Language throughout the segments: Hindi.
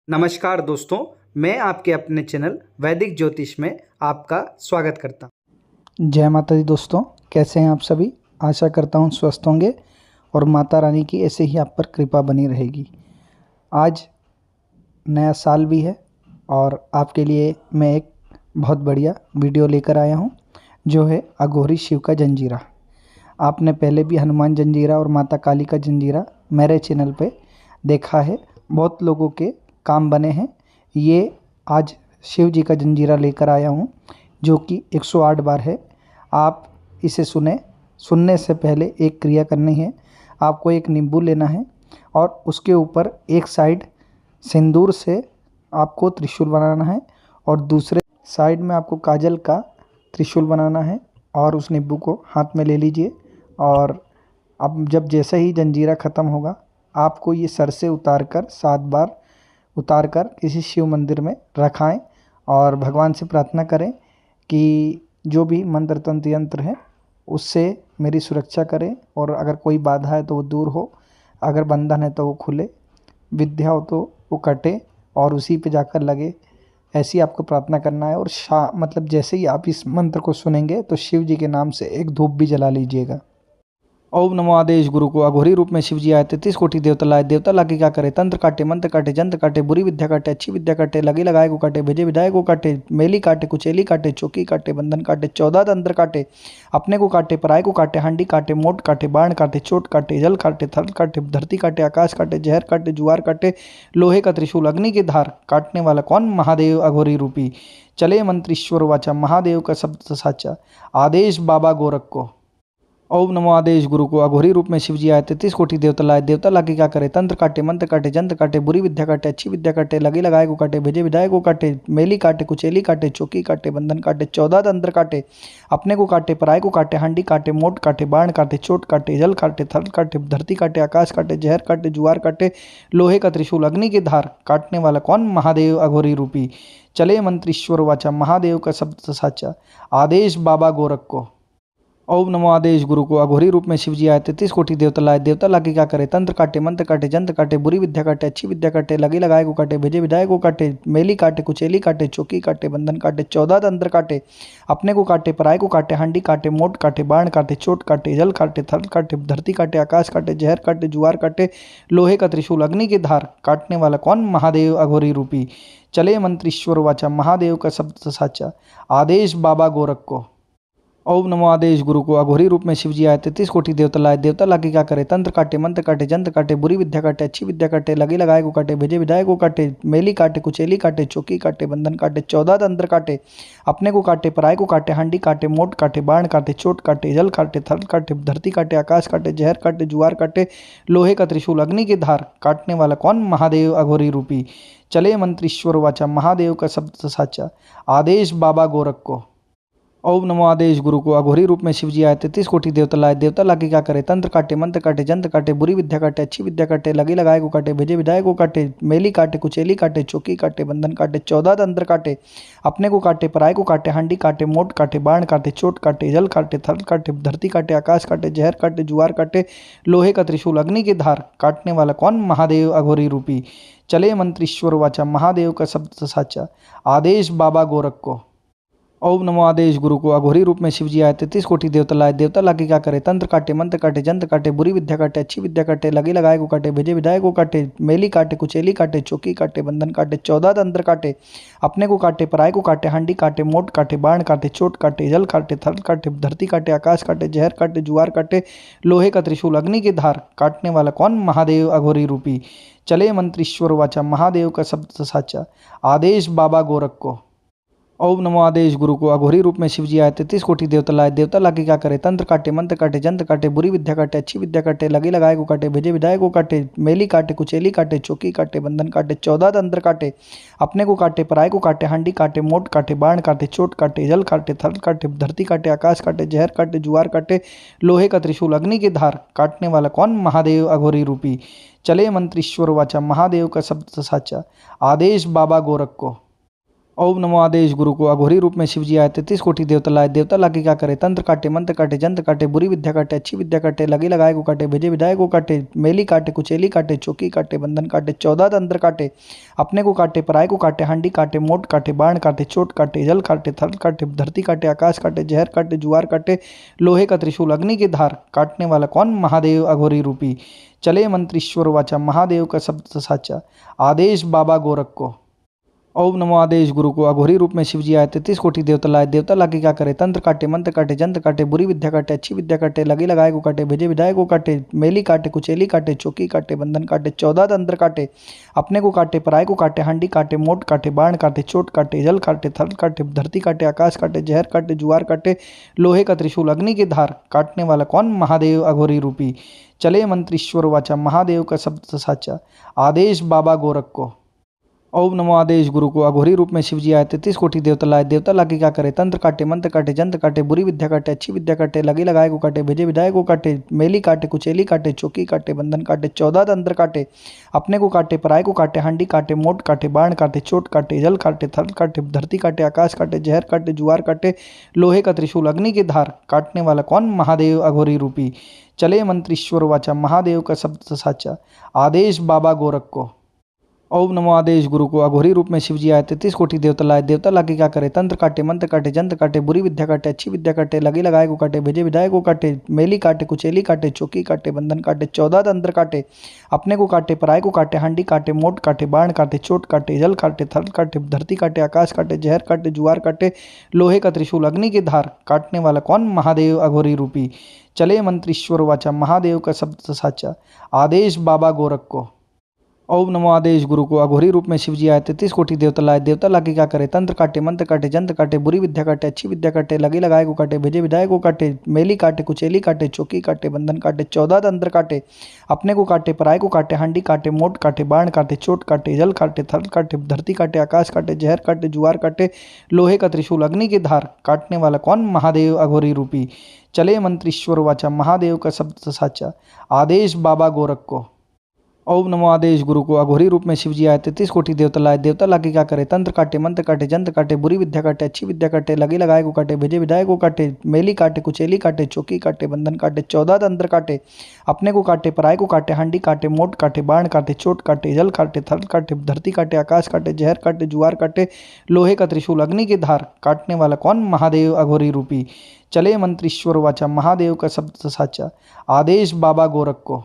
नमस्कार दोस्तों, मैं आपके अपने चैनल वैदिक ज्योतिष में आपका स्वागत करता हूं। जय माता दी दोस्तों, कैसे हैं आप सभी। आशा करता हूं स्वस्थ होंगे और माता रानी की ऐसे ही आप पर कृपा बनी रहेगी। आज नया साल भी है और आपके लिए मैं एक बहुत बढ़िया वीडियो लेकर आया हूं, जो है अघोरी शिव का जंजीरा। आपने पहले भी हनुमान जंजीरा और माता काली का जंजीरा मेरे चैनल पे देखा है, बहुत लोगों के काम बने हैं। ये आज शिव जी का जंजीरा लेकर आया हूँ, जो कि 108 बार है। आप इसे सुनने से पहले एक क्रिया करनी है। आपको एक नींबू लेना है और उसके ऊपर एक साइड सिंदूर से आपको त्रिशूल बनाना है और दूसरे साइड में आपको काजल का त्रिशूल बनाना है और उस नींबू को हाथ में ले लीजिए। और अब जब जैसे ही जंजीरा ख़त्म होगा, आपको ये सर से उतार कर 7 बार उतार कर किसी शिव मंदिर में रखाएं और भगवान से प्रार्थना करें कि जो भी मंत्र तंत्र यंत्र है उससे मेरी सुरक्षा करें, और अगर कोई बाधा है तो वो दूर हो, अगर बंधन है तो वो खुले, विद्या हो तो वो कटे और उसी पे जाकर लगे। ऐसी आपको प्रार्थना करना है। और मतलब जैसे ही आप इस मंत्र को सुनेंगे तो शिव जी के नाम से एक धूप भी जला लीजिएगा। ओम नमो आदेश गुरु को। अघोरी रूप में शिव जी आए, 33 कोटि देवता लाए। देवता लाके क्या करे, तंत्र काटे, मंत्र काटे, जंत्र काटे, बुरी विद्या काटे, अच्छी विद्या काटे, लगे लगाए को काटे, भेजे विदाए को काटे, मेली काटे, कुचेली काटे, चौकी काटे, बंधन काटे, 14 तंत्र काटे, अपने को काटे, पराय को काटे, हांडी काटे, मोट काटे, बाण काटे, चोट काटे, जल काटे, थल काटे, धरती काटे, आकाश काटे, जहर काटे, जुआर काटे, लोहे का त्रिशूल, अग्नि की धार, काटने वाला कौन, महादेव अघोरी रूपी। चले मंत्रीश्वर वाचा, महादेव का शब्द साचा, आदेश बाबा गोरख को। ओम नमो आदेश गुरु को। अघोरी रूप में शिव जी आए, 33 कोटि देवता लाए। देवता लाके क्या करे, तंत्र काटे, मंत्र काटे, जंत्र काटे, बुरी विद्या काटे, अच्छी विद्या काटे, लगे लगाए को काटे, भेजे विदाए को काटे, मेली काटे, कुचेली काटे, चौकी काटे, बंधन काटे, 14 तंत्र काटे, अपने को काटे, पराय को काटे, हांडी काटे, मोट काटे, बाण काटे, चोट काटे, जल काटे, थल काटे, धरती काटे, आकाश काटे, जहर काटे, जुआर काटे, लोहे का त्रिशूल, अग्नि की धार, काटने वाला कौन, महादेव अघोरी रूपी। चले मंत्रीश्वर वाचा, महादेव का शब्द साचा, आदेश बाबा गोरख को। ओम नमो आदेश गुरु को। अघोरी रूप में शिव जी आए, 33 कोटि देवता लाए। देवता लाके क्या करे, तंत्र काटे, मंत्र काटे, जंत्र काटे, बुरी विद्या काटे, अच्छी विद्या काटे, लगे लगाए को काटे, भेजे विदाए को काटे, मेली काटे, कुचेली काटे, चौकी काटे, बंधन काटे, 14 तंत्र काटे, अपने को काटे, पराय को काटे, हांडी काटे, मोट काटे, बाण काटे, चोट काटे, जल काटे, थल काटे, धरती काटे, आकाश काटे, जहर काटे, जुआर काटे, लोहे का त्रिशूल, अग्नि की धार, काटने वाला कौन, महादेव अघोरी रूपी। चले मंत्रीश्वर वाचा, महादेव का शब्द साचा, आदेश बाबा गोरख को। ओम नमो आदेश गुरु को। अघोरी रूप में शिव जी आए, 33 कोटि देवता लाए। देवता लाके क्या करे, तंत्र काटे, मंत्र काटे, जंत्र काटे, बुरी विद्या काटे, अच्छी विद्या काटे, लगे लगाए को काटे, भेजे विदाए को काटे, मेली काटे, कुचेली काटे, चौकी काटे, बंधन काटे, 14 तंत्र काटे, अपने को काटे, पराय को काटे, हांडी काटे, मोट काटे, बाण काटे, चोट काटे, जल काटे, थल काटे, धरती काटे, आकाश काटे, जहर काटे, जुआर काटे, लोहे का त्रिशूल, अग्नि की धार, काटने वाला कौन, महादेव अघोरी रूपी। चले मंत्रीश्वर वाचा, महादेव का शब्द साचा, आदेश बाबा गोरख को। ओम नमो आदेश गुरु को। अघोरी रूप में शिव जी आए, 33 कोटि देवता लाए। देवता लाके क्या करे, तंत्र काटे, मंत्र काटे, जंत्र काटे, बुरी विद्या काटे, अच्छी विद्या काटे, लगे लगाए को काटे, भेजे विदाए को काटे, मेली काटे, कुचेली काटे, चौकी काटे, बंधन काटे, 14 तंत्र काटे, अपने को काटे, पराय को काटे, हांडी काटे, मोट काटे, बाण काटे, चोट काटे, जल काटे, थल काटे, धरती काटे, आकाश काटे, जहर काटे, जुआर काटे, लोहे का त्रिशूल, अग्नि की धार, काटने वाला कौन, महादेव अघोरी रूपी। चले मंत्रीश्वर वाचा, महादेव का शब्द साचा, आदेश बाबा गोरख को। ओम नमो आदेश गुरु को। अघोरी रूप में शिव जी आए, 33 कोटि देवता लाए। देवता लाके क्या करे, तंत्र काटे, मंत्र काटे, जंत्र काटे, बुरी विद्या काटे, अच्छी विद्या काटे, लगे लगाए को काटे, भेजे विदाए को काटे, मेली काटे, कुचेली काटे, चौकी काटे, बंधन काटे, 14 तंत्र काटे, अपने को काटे, पराय को काटे, हांडी काटे, मोट काटे, बाण काटे, चोट काटे, जल काटे, थल काटे, धरती काटे, आकाश काटे, जहर काटे, जुआर काटे, लोहे का त्रिशूल, अग्नि की धार, काटने वाला कौन, महादेव अघोरी रूपी। चले मंत्रीश्वर वाचा, महादेव का शब्द साचा, आदेश बाबा गोरख को। ओम नमो आदेश गुरु को। अघोरी रूप में शिव जी आए, 33 कोटि देवता लाए। देवता लाके क्या करे, तंत्र काटे, मंत्र काटे, जंत्र काटे, बुरी विद्या काटे, अच्छी विद्या काटे, लगे लगाए को काटे, भेजे विदाए को काटे, मेली काटे, कुचेली काटे, चौकी काटे, बंधन काटे, 14 तंत्र काटे, अपने को काटे, पराय को काटे, हांडी काटे, मोट काटे, बाण काटे, चोट काटे, जल काटे, थल काटे, धरती काटे, आकाश काटे, जहर काटे, जुआर काटे, लोहे का त्रिशूल, अग्नि की धार, काटने वाला कौन, महादेव अघोरी रूपी। चले मंत्रीश्वर वाचा, महादेव का शब्द साचा, आदेश बाबा गोरख को। ओम नमो आदेश गुरु को अघोरी रूप में शिव जी आए 33 कोटि देवता लाए। देवता लाके क्या करे, तंत्र काटे, मंत्र काटे, जंत्र काटे, बुरी विद्या काटे, अच्छी विद्या काटे, लगे लगाए को काटे, भेजे विधायक को काटे, मेली काटे, कुचेली काटे, चौकी काटे, बंधन काटे, 14 तंत्र काटे, अपने को काटे, पराय को काटे, हांडी काटे, मोट काटे, बाण काटे, चोट काटे, जल काटे, थल काटे, धरती काटे, आकाश काटे, जहर काटे, जुआर काटे, लोहे का त्रिशूल, अग्नि की धार, काटने वाला कौन, महादेव अघोरी रूपी। चले मंत्रीश्वर वाचा, महादेव का शब्द साचा, आदेश बाबा गोरख को। ओम नमो आदेश गुरु को अघोरी रूप में शिव जी आए 33 कोटि देवता लाए। देवता लाके क्या करे, तंत्र काटे, मंत्र काटे, जंत्र काटे, बुरी विद्या काटे, अच्छी विद्या काटे, लगे लगाए को काटे, भेजे विधायक को काटे, मेली काटे, कुचेली काटे, चौकी काटे, बंधन काटे, 14 तंत्र काटे, अपने को काटे, पराय को काटे, हांडी काटे, मोट काटे, बाण काटे, चोट काटे, जल काटे, थल काटे, धरती काटे, आकाश काटे, जहर काटे, जुआर काटे, लोहे का त्रिशूल, अग्नि की धार, काटने वाला कौन, महादेव अघोरी रूपी। चले मंत्रीश्वर वाचा, महादेव का शब्द साचा, आदेश बाबा गोरख को। ओम नमो आदेश गुरु को अघोरी रूप में शिव जी आए 33 कोटि देवता लाए। देवता लाके क्या करे, तंत्र काटे, मंत्र काटे, जंत्र काटे, बुरी विद्या काटे, अच्छी विद्या काटे, लगे लगाए को काटे, भेजे विधायक को काटे, मेली काटे, कुचेली काटे, चौकी काटे, बंधन काटे, 14 तंत्र काटे, अपने को काटे, पराय को काटे, हांडी काटे, मोट काटे, बाण काटे, चोट काटे, जल काटे, थल काटे, धरती काटे, आकाश काटे, जहर काटे, जुआर काटे, लोहे का त्रिशूल, अग्नि की धार, काटने वाला कौन, महादेव अघोरी रूपी। चले मंत्रीश्वर वाचा, महादेव का शब्द साचा, आदेश बाबा गोरख को। ओम नमो आदेश गुरु को अघोरी रूप में शिव जी आए 33 कोटि देवता लाए। देवता लाके क्या करे, तंत्र काटे, मंत्र काटे, जंत्र काटे, बुरी विद्या काटे, अच्छी विद्या काटे, लगे लगाए को काटे, भेजे विधायक को काटे, मेली काटे, कुचेली काटे, चौकी काटे, बंधन काटे, 14 तंत्र काटे, अपने को काटे, पराय को काटे, हांडी काटे, मोट काटे, बाण काटे, चोट काटे, जल काटे, थल काटे, धरती काटे, आकाश काटे, जहर काटे, जुआर काटे, लोहे का त्रिशूल, अग्नि की धार, काटने वाला कौन, महादेव अघोरी रूपी। चले मंत्रीश्वर वाचा, महादेव का शब्द साचा, आदेश बाबा गोरख को। ओम नमो आदेश गुरु को अघोरी रूप में शिव जी आए 33 कोटि देवता लाए। देवता लाके क्या करे, तंत्र काटे, मंत्र काटे, जंत्र काटे, बुरी विद्या काटे, अच्छी विद्या काटे, लगे लगाए को काटे, भेजे विधायक को काटे, मेली काटे, कुचेली काटे, चौकी काटे, बंधन काटे, 14 तंत्र काटे, अपने को काटे, पराय को काटे, हांडी काटे, मोट काटे, बाण काटे, चोट काटे, जल काटे, थल काटे, धरती काटे, आकाश काटे, जहर काटे, जुआर काटे, लोहे का त्रिशूल, अग्नि की धार, काटने वाला कौन, महादेव अघोरी रूपी। चले मंत्रीश्वर वाचा, महादेव का शब्द साचा, आदेश बाबा गोरख को। ओम नमो आदेश गुरु को अघोरी रूप में शिव जी आए 33 कोटि देवता लाए। देवता लाके क्या करे, तंत्र काटे, मंत्र काटे, जंत्र काटे, बुरी विद्या काटे, अच्छी विद्या काटे, लगे लगाए को काटे, भेजे विधायक को काटे, मेली काटे, कुचेली काटे, चौकी काटे, बंधन काटे, 14 तंत्र काटे, अपने को काटे, पराय को काटे, हांडी काटे, मोट काटे, बाण काटे, चोट काटे, जल काटे, थल काटे, धरती काटे, आकाश काटे, जहर काटे, जुआर काटे, लोहे का त्रिशूल, अग्नि की धार, काटने वाला कौन, महादेव अघोरी रूपी। चले मंत्रीश्वर वाचा, महादेव का शब्द साचा, आदेश बाबा गोरख को।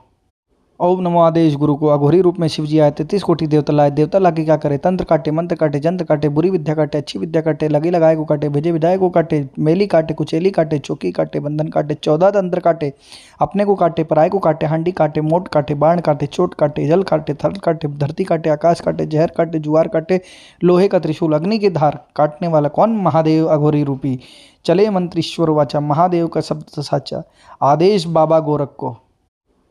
ओम नमो आदेश गुरु को अघोरी रूप में शिव जी आए 33 कोटि देवता लाए। देवता लाके क्या करे, तंत्र काटे, मंत्र काटे, जंत्र काटे, बुरी विद्या काटे, अच्छी विद्या काटे, लगे लगाए को काटे, भेजे विधायक को काटे, मेली काटे, कुचेली काटे, चौकी काटे, बंधन काटे, 14 तंत्र काटे, अपने को काटे, पराय को काटे, हांडी काटे, मोट काटे, बाण काटे, चोट काटे, जल काटे, थल काटे, धरती काटे, आकाश काटे, जहर काटे, जुआर काटे, लोहे का त्रिशूल, अग्नि की धार, काटने वाला कौन, महादेव अघोरी रूपी। चले मंत्रीश्वर वाचा, महादेव का शब्द साचा, आदेश बाबा गोरख को।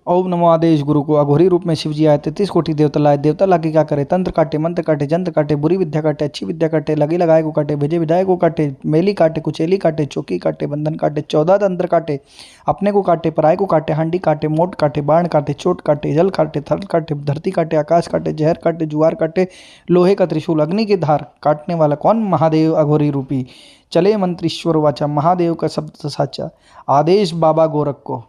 ओम नमो आदेश गुरु को अघोरी रूप में शिव जी आए 33 कोटि देवता लाए। देवता लाके क्या करे, तंत्र काटे, मंत्र काटे, जंत्र काटे, बुरी विद्या काटे, अच्छी विद्या काटे, लगे लगाए को काटे, भेजे विधायक को काटे, मेली काटे, कुचेली काटे, चौकी काटे, बंधन काटे, 14 तंत्र काटे, अपने को काटे, पराय को काटे, हांडी काटे, मोट काटे, बाण काटे, चोट काटे, जल काटे, थल काटे, धरती काटे, आकाश काटे, जहर काटे, जुआर काटे, लोहे का त्रिशूल, अग्नि की धार, काटने वाला कौन, महादेव अघोरी रूपी। चले मंत्रीश्वर वाचा, महादेव का शब्द साचा, आदेश बाबा गोरख को।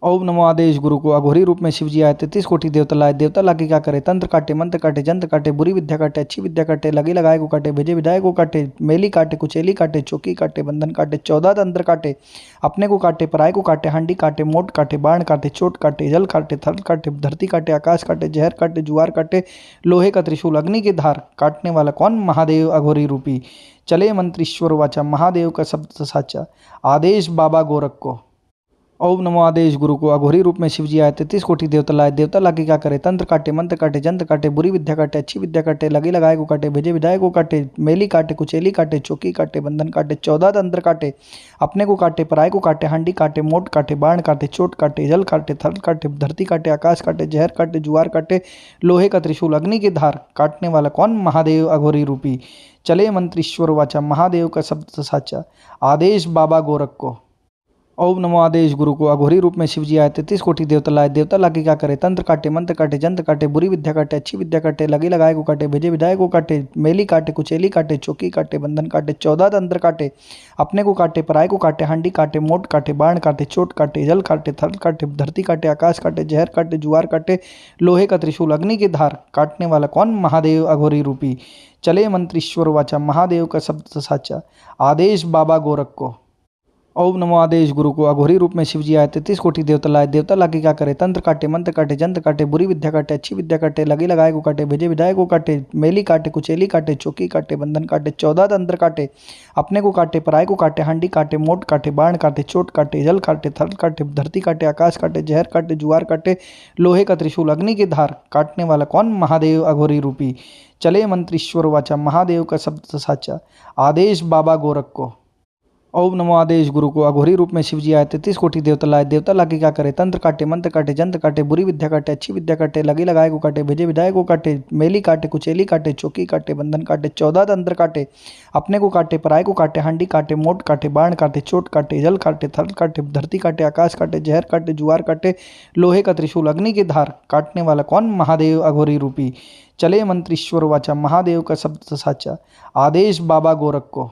ओम नमो आदेश गुरु को अघोरी रूप में शिव जी आए 33 कोटि देवता लाए। देवता लाके क्या करे, तंत्र काटे, मंत्र काटे, जंत्र काटे, बुरी विद्या काटे, अच्छी विद्या काटे, लगे लगाए को काटे, भेजे विधायक को काटे, मेली काटे, कुचेली काटे, चौकी काटे, बंधन काटे, 14 तंत्र काटे, अपने को काटे, पराय को काटे, हांडी काटे, मोट काटे, बाण काटे, चोट काटे, जल काटे, थल काटे, धरती काटे, आकाश काटे, जहर काटे, जुआर काटे, लोहे का त्रिशूल, अग्नि की धार, काटने वाला कौन, महादेव अघोरी रूपी। चले मंत्रीश्वर वाचा, महादेव का शब्द साचा, आदेश बाबा गोरख को। ओम नमो आदेश गुरु को अघोरी रूप में शिव जी आए 33 कोटि देवता लाए। देवता लाके क्या करे, तंत्र काटे, मंत्र काटे, जंत्र काटे, बुरी विद्या काटे, अच्छी विद्या काटे, लगे लगाए को काटे, भेजे विधायक को काटे, मेली काटे, कुचेली काटे, चौकी काटे, बंधन काटे, 14 तंत्र काटे, अपने को काटे, पराय को काटे, हांडी काटे, मोट काटे, बाण काटे, चोट काटे, जल काटे, थल काटे, धरती काटे, आकाश काटे, जहर काटे, जुआर काटे, लोहे का त्रिशूल, अग्नि की धार, काटने वाला कौन, महादेव अघोरी रूपी। चले मंत्रीश्वर वाचा, महादेव का शब्द साचा, आदेश बाबा गोरख को। ओम नमो आदेश गुरु को अघोरी रूप में शिव जी आए 33 कोटि देवता लाए। देवता लाके क्या करे, तंत्र काटे, मंत्र काटे, जंत्र काटे, बुरी विद्या काटे, अच्छी विद्या काटे, लगी लगाए को काटे, भेजे विधायक को काटे, मेली काटे, कुचेली काटे, चौकी काटे, बंधन काटे, 14 तंत्र काटे, अपने को काटे, पराय को काटे, हांडी काटे, मोट काटे, बाण काटे, चोट काटे, जल काटे, थल काटे, धरती काटे, आकाश काटे, जहर काटे, जुआर काटे, लोहे का त्रिशूल, अग्नि की धार, काटने वाला कौन, महादेव अघोरी रूपी। चले मंत्रीश्वर वाचा, महादेव का शब्द साचा, आदेश बाबा गोरख को। ओम नमो आदेश गुरु को अघोरी रूप में शिव जी आए 33 कोटि देवता लाए। देवता लाके क्या करे, तंत्र काटे, मंत्र काटे, जंत्र काटे, बुरी विद्या काटे, अच्छी विद्या काटे, लगी लगाए को काटे, भेजे विधायक को काटे, मेली काटे, कुचेली काटे, चौकी काटे, बंधन काटे, 14 तंत्र काटे, अपने को काटे, पराय को काटे, हांडी काटे, मोट काटे, बाण काटे, चोट काटे, जल काटे, थल काटे, धरती काटे, आकाश काटे, जहर काटे, जुआर काटे, लोहे का त्रिशूल, अग्नि की धार, काटने वाला कौन, महादेव अघोरी रूपी। चले मंत्रीश्वर वाचा, महादेव का शब्द साचा, आदेश बाबा गोरख को। ओम नमो आदेश गुरु को अघोरी रूप में शिव जी आए 33 कोटि देवता लाए। देवता लाके क्या करे, तंत्र काटे, मंत्र काटे, जंत्र काटे, बुरी विद्या काटे, अच्छी विद्या काटे, लगी लगाए को काटे, भेजे विधायक को काटे, मेली काटे, कुचेली काटे, चौकी काटे, बंधन काटे, 14 तंत्र काटे, अपने को काटे, पराय को काटे, हांडी काटे, मोट काटे, बाण काटे, चोट काटे, जल काटे, थल काटे, धरती काटे, आकाश काटे, जहर काटे, जुआर काटे, लोहे का त्रिशूल, अग्नि की धार, काटने वाला कौन, महादेव अघोरी रूपी। चले मंत्रीश्वर वाचा, महादेव का शब्द साचा, आदेश बाबा गोरख को।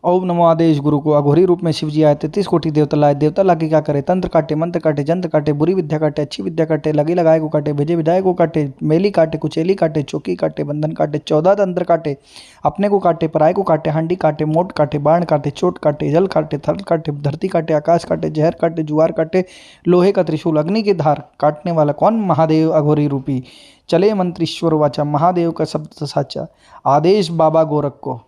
ओम नमो आदेश गुरु को अघोरी रूप में शिव जी आए 33 कोटि देवता लाए। देवता लाके क्या करे, तंत्र काटे, मंत्र काटे, जंत्र काटे, बुरी विद्या काटे, अच्छी विद्या काटे, लगी लगाए को काटे, भेजे विधायक को काटे, मेली काटे, कुचेली काटे, चौकी काटे, बंधन काटे, 14 तंत्र काटे, अपने को काटे, पराय को काटे, हांडी काटे, मोट काटे, बाण काटे, चोट काटे, जल काटे, थल काटे, धरती काटे, आकाश काटे, जहर काटे, जुआर काटे, लोहे का त्रिशूल, अग्नि की धार, काटने वाला कौन, महादेव अघोरी रूपी। चले मंत्रीश्वर वाचा, महादेव का शब्द साचा, आदेश बाबा गोरख को।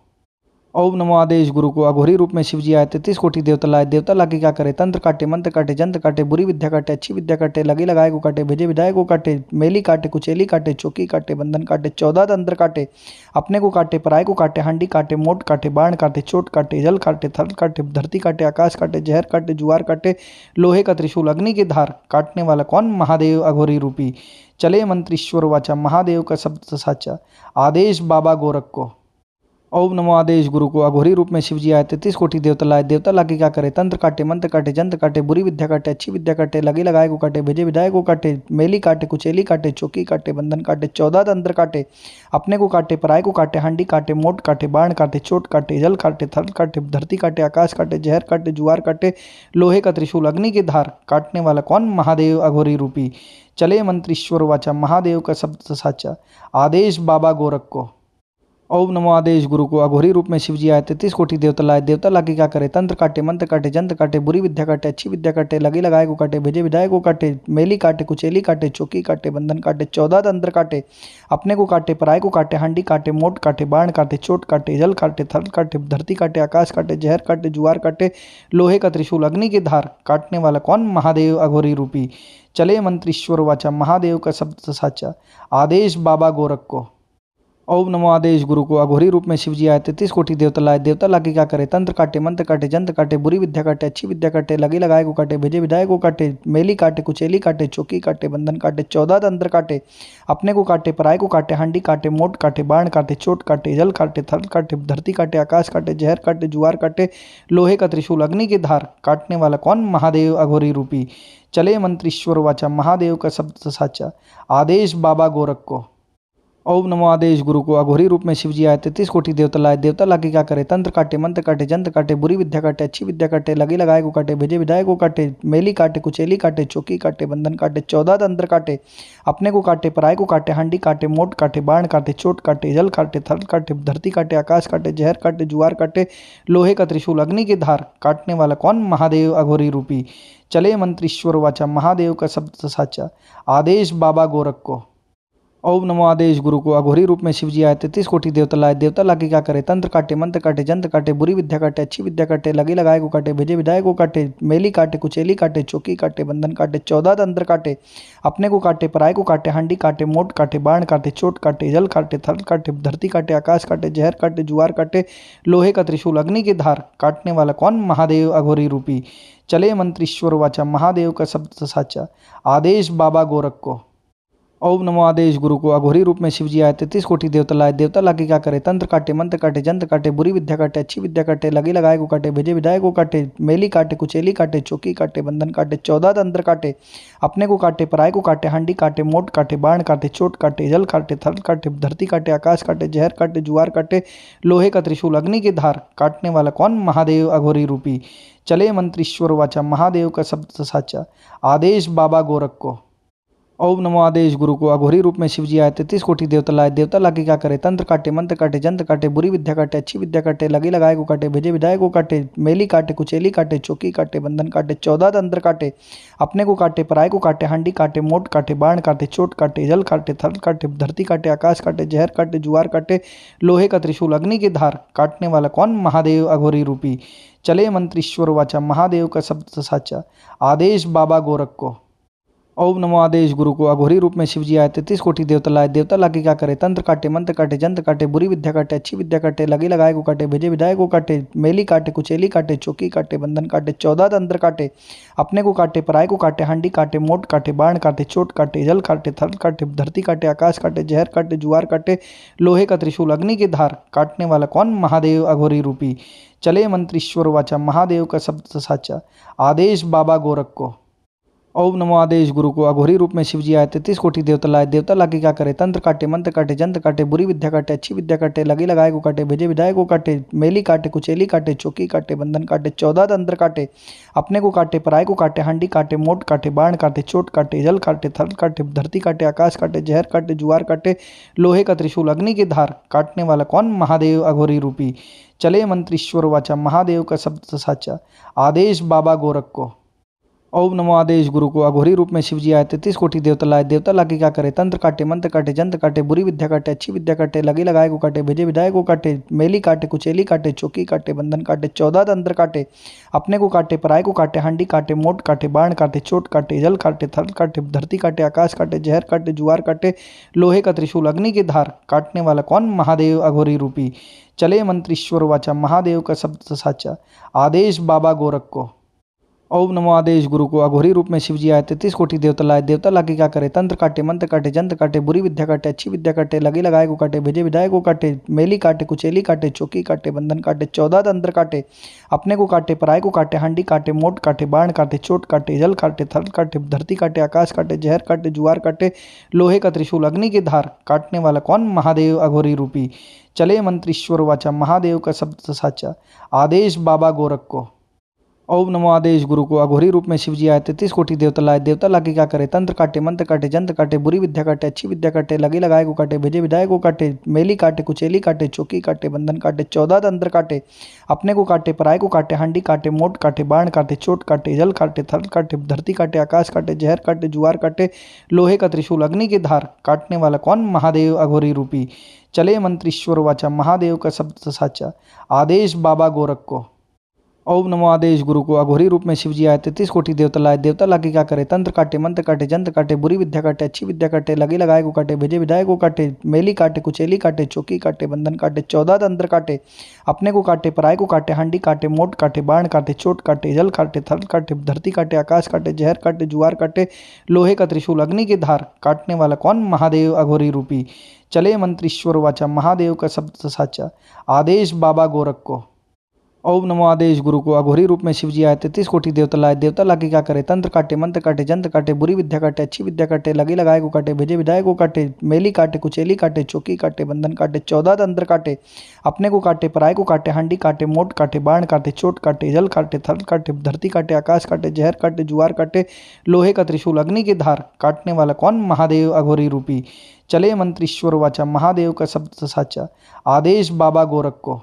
ओम नमो आदेश गुरु को अघोरी रूप में शिव जी आए 33 कोटि देवता लाए। देवता लाके क्या करे, तंत्र काटे, मंत्र काटे, जंत्र काटे, बुरी विद्या काटे, अच्छी विद्या काटे, लगी लगाए को काटे, भेजे विधायक को काटे, मेली काटे, कुचेली काटे, चौकी काटे, बंधन काटे, 14 तंत्र काटे, अपने को काटे, पराय को काटे, हांडी काटे, मोट काटे, बाण काटे, चोट काटे, जल काटे, थल काटे, धरती काटे, आकाश काटे, जहर काटे, जुआर काटे, लोहे का त्रिशूल, अग्नि की धार, काटने वाला कौन, महादेव अघोरी रूपी। चले मंत्रीश्वर वाचा, महादेव का शब्द साचा, आदेश बाबा गोरख को। ओम नमो आदेश गुरु को अघोरी रूप में शिव जी आए 33 कोटि देवता लाए। देवता लाके क्या करे, तंत्र काटे, मंत्र काटे, जंत्र काटे, बुरी विद्या काटे, अच्छी विद्या काटे, लगी लगाए को काटे, भेजे विधायक को काटे, मेली काटे, कुचेली काटे, चौकी काटे, बंधन काटे, 14 तंत्र काटे, अपने को काटे, पराय को काटे, हांडी काटे, मोट काटे, बाण काटे, चोट काटे, जल काटे, थल काटे, धरती काटे, आकाश काटे, जहर काटे, जुआर काटे, लोहे का त्रिशूल, अग्नि की धार, काटने वाला कौन, महादेव अघोरी रूपी। चले मंत्रीश्वर वाचा, महादेव का शब्द साचा, आदेश बाबा गोरख को। ओम नमो आदेश गुरु को अघोरी रूप में शिव जी आए 33 कोटि देवता लाए। देवता लाके क्या करे, तंत्र काटे, मंत्र काटे, जंत्र काटे, बुरी विद्या काटे, अच्छी विद्या काटे, लगी लगाए को काटे, भेजे विधायक को काटे, मेली काटे, कुचेली काटे, चौकी काटे, बंधन काटे, 14 तंत्र काटे, अपने को काटे, पराय को काटे, हांडी काटे, मोट काटे, बाण काटे, चोट काटे, जल काटे, थल काटे, धरती काटे, आकाश काटे, जहर काटे, जुआर काटे, लोहे का त्रिशूल, अग्नि की धार, काटने वाला कौन, महादेव अघोरी रूपी। चले मंत्रीश्वर वाचा, महादेव का शब्द साचा, आदेश बाबा गोरख को। ओम नमो आदेश गुरु को अघोरी रूप में शिव जी आए 33 कोटि देवता लाए। देवता लाके क्या करे, तंत्र काटे, मंत्र काटे, जंत्र काटे, बुरी विद्या काटे, अच्छी विद्या काटे, लगी लगाए को काटे, भेजे विधायक को काटे, मेली काटे, कुचेली काटे, चौकी काटे, बंधन काटे, 14 तंत्र काटे, अपने को काटे, पराय को काटे, हांडी काटे, मोट काटे, बाण काटे, चोट काटे, जल काटे, थल काटे, धरती काटे, आकाश काटे, जहर काटे, जुआर काटे, लोहे का त्रिशूल, अग्नि की धार, काटने वाला कौन, महादेव अघोरी रूपी। चले मंत्रीश्वर वाचा, महादेव का शब्द साचा, आदेश बाबा गोरख को। ओम नमो आदेश गुरु को अघोरी रूप में शिव जी आए 33 कोटि देवता लाए। देवता लाके क्या करे, तंत्र काटे, मंत्र काटे, जंत्र काटे, बुरी विद्या काटे, अच्छी विद्या काटे, लगी लगाए को काटे, भेजे विधायक को काटे, मेली काटे, कुचेली काटे, चौकी काटे, बंधन काटे, 14 तंत्र काटे, अपने को काटे, पराय को काटे, हांडी काटे, मोट काटे, बाण काटे, चोट काटे, जल काटे, थल काटे, धरती काटे, आकाश काटे, जहर काटे, जुआर काटे, लोहे का त्रिशूल, अग्नि की धार, काटने वाला कौन, महादेव अघोरी रूपी। चले मंत्रीश्वर वाचा, महादेव का शब्द साचा, आदेश बाबा गोरख को। ओम नमो आदेश गुरु को अघोरी रूप में शिव जी आए 33 कोटि देवता लाए। देवता लाके क्या करे, तंत्र काटे, मंत्र काटे, जंत्र काटे, बुरी विद्या काटे, अच्छी विद्या काटे, लगी लगाए को काटे, भेजे विधायक को काटे, मेली काटे, कुचेली काटे, चौकी काटे, बंधन काटे, 14 तंत्र काटे, अपने को काटे, पराय को काटे, हांडी काटे, मोट काटे, बाण काटे, चोट काटे, जल काटे, थल काटे, धरती काटे, आकाश काटे, जहर काटे, जुआर काटे, लोहे का त्रिशूल, अग्नि की धार, काटने वाला कौन, महादेव अघोरी रूपी। चले मंत्रीश्वर वाचा, महादेव का शब्द साचा, आदेश बाबा गोरख को। ओम नमो आदेश गुरु को अघोरी रूप में शिवजी आए 33 कोटि देवता लाए। देवता लाके क्या करे, तंत्र काटे, मंत्र काटे, जंत्र काटे, बुरी विद्या काटे, अच्छी विद्या काटे, लगी लगाए को काटे, भेजे विदाए को काटे, मेली काटे, कुचेली काटे, चौकी काटे, बंधन काटे, 14 तंत्र काटे, अपने को काटे, पराय को काटे, हांडी काटे, मोट काटे, बाण काटे, चोट काटे, जल काटे, थल काटे, धरती काटे, आकाश काटे, जहर काटे, जुआर काटे, लोहे का त्रिशूल, अग्नि की धार, काटने वाला कौन, महादेव अघोरी रूपी। चले मंत्र ईश्वर वाचा, महादेव का शब्द साचा, आदेश बाबा गोरख को। ओम नमो आदेश गुरु को अघोरी रूप में शिवजी आए 33 कोटि देवता लाए। देवता लाके क्या करे, तंत्र काटे, मंत्र काटे, जंत्र काटे, बुरी विद्या काटे, अच्छी विद्या काटे, लगी लगाए को काटे, भेजे विदाए को काटे, मेली काटे, कुचेली काटे, चौकी काटे, बंधन काटे, 14 तंत्र काटे, अपने को काटे, पराय को काटे, हांडी काटे, मोट काटे, बाण काटे, चोट काटे, जल काटे, थल काटे, धरती काटे, आकाश काटे, जहर काटे, जुआर काटे, लोहे का त्रिशूल, अग्नि की धार, काटने वाला कौन, महादेव अघोरी रूपी। चले मंत्र ईश्वर वाचा, महादेव का शब्द साचा, आदेश बाबा गोरख को। ओम नमो आदेश गुरु को अघोरी रूप में शिवजी आए 33 कोटि देवता लाए। देवता लाके क्या करे, तंत्र काटे, मंत्र काटे, जंत्र काटे, बुरी विद्या काटे, अच्छी विद्या काटे, लगी लगाए को काटे, भेजे विदाए को काटे, मेली काटे, कुचेली काटे, चौकी काटे, बंधन काटे, 14 तंत्र काटे, अपने को काटे, पराय को काटे, हांडी काटे, मोट काटे, बाण काटे, चोट काटे, जल काटे, थल काटे, धरती काटे, आकाश काटे, जहर काटे, जुआर काटे, लोहे का त्रिशूल, अग्नि की धार, काटने वाला कौन, महादेव अघोरी रूपी। चले मंत्र ईश्वर वाचा, महादेव का शब्द साचा, आदेश बाबा गोरख को। ओम नमो आदेश गुरु को अघोरी रूप में शिवजी आए 33 कोटि देवता लाए। देवता लाके क्या करे, तंत्र काटे, मंत्र काटे, जंत्र काटे, बुरी विद्या काटे, अच्छी विद्या काटे, लगी लगाए को काटे, भेजे विदाए को काटे, मेली काटे, कुचेली काटे, चौकी काटे, बंधन काटे, 14 तंत्र काटे, अपने को काटे, पराय को काटे, हांडी काटे, मोट काटे, बाण काटे, चोट काटे, जल काटे, थल काटे, धरती काटे, आकाश काटे, जहर काटे, जुआर काटे, लोहे का त्रिशूल, अग्नि की धार, काटने वाला कौन, महादेव अघोरी रूपी। चले मंत्र ईश्वर वाचा, महादेव का शब्द साचा, आदेश बाबा गोरख को। ओम नमो आदेश गुरु को अघोरी रूप में शिवजी आए 33 कोटि देवता लाए। देवता लाके क्या करे, तंत्र काटे, मंत्र काटे, जंत्र काटे, बुरी विद्या काटे, अच्छी विद्या काटे, लगी लगाए को काटे, भेजे विदाए को काटे, मेली काटे, कुचेली काटे, चौकी काटे, बंधन काटे, 14 तंत्र काटे, अपने को काटे, पराय को काटे, हांडी काटे, मोट काटे, बाण काटे, चोट काटे, जल काटे, थल काटे, धरती काटे, आकाश काटे, जहर काटे, जुआर काटे, लोहे का त्रिशूल, अग्नि की धार, काटने वाला कौन, महादेव अघोरी रूपी। चले मंत्र ईश्वर वाचा, महादेव का शब्द साचा, आदेश बाबा गोरख को। ओम नमो आदेश गुरु को अघोरी रूप में शिवजी आए 33 कोटि देवता लाए। देवता लाके क्या करे, तंत्र काटे, मंत्र काटे, जंत्र काटे, बुरी विद्या काटे, अच्छी विद्या काटे, लगी लगाए को काटे, भेजे विदाए को काटे, मेली काटे, कुचेली काटे, चौकी काटे, बंधन काटे, 14 तंत्र काटे, अपने को काटे, पराय को काटे, हांडी काटे, मोट काटे, बाण काटे, चोट काटे, जल काटे, थल काटे, धरती काटे, आकाश काटे, जहर काटे, जुआर काटे, लोहे का त्रिशूल, अग्नि की धार, काटने वाला कौन, महादेव अघोरी रूपी। चले मंत्र ईश्वर वाचा, महादेव का शब्द साचा, आदेश बाबा गोरख को। ओम नमो आदेश गुरु को अघोरी रूप में शिवजी आए 33 कोटि देवता लाए। देवता लाके क्या करे, तंत्र काटे, मंत्र काटे, जंत्र काटे, बुरी विद्या काटे, अच्छी विद्या काटे, लगी लगाए को काटे, भेजे विदाए को काटे, मेली काटे, कुचेली काटे, चौकी काटे, बंधन काटे, 14 तंत्र काटे, अपने को काटे, पराय को काटे, हांडी काटे, मोट काटे, बाण काटे, चोट काटे, जल काटे, थल काटे, धरती काटे, आकाश काटे, जहर काटे, जुआर काटे, लोहे का त्रिशूल, अग्नि की धार, काटने वाला कौन, महादेव अघोरी रूपी। चले मंत्र ईश्वर वाचा, महादेव का शब्द साचा, आदेश बाबा गोरख को। ओम नमो आदेश गुरु को अघोरी रूप में शिवजी आए 33 कोटि देवता लाए। देवता लाके क्या करे, तंत्र काटे, मंत्र काटे, जंत्र काटे, बुरी विद्या काटे, अच्छी विद्या काटे, लगी लगाए को काटे, भेजे विदाए को काटे, मेली काटे, कुचेली काटे, चौकी काटे, बंधन काटे, 14 तंत्र काटे, अपने को काटे, पराय को काटे, हांडी काटे, मोट काटे, बाण काटे, चोट काटे, जल काटे, थल काटे, धरती काटे, आकाश काटे, जहर काटे, जुआर काटे, लोहे का त्रिशूल, अग्नि की धार, काटने वाला कौन, महादेव अघोरी रूपी। चले मंत्र ईश्वर वाचा, महादेव का शब्द साचा, आदेश बाबा गोरख को। ओम नमो आदेश गुरु को अघोरी रूप में शिवजी आए 33 कोटि देवता लाए। देवता लाके क्या करे, तंत्र काटे, मंत्र काटे, जंत्र काटे, बुरी विद्या काटे, अच्छी विद्या काटे, लगी लगाए को काटे, भेजे विदाए को काटे, मेली काटे, कुचेली काटे, चौकी काटे, बंधन काटे, 14 तंत्र काटे, अपने को काटे, पराय को काटे, हांडी काटे, मोट काटे, बाण काटे, चोट काटे, जल काटे, थल काटे, धरती काटे, आकाश काटे, जहर काटे, जुआर काटे, लोहे का त्रिशूल, अग्नि की धार, काटने वाला कौन, महादेव अघोरी रूपी। चले मंत्र ईश्वर वाचा, महादेव का शब्द साचा, आदेश बाबा गोरख को।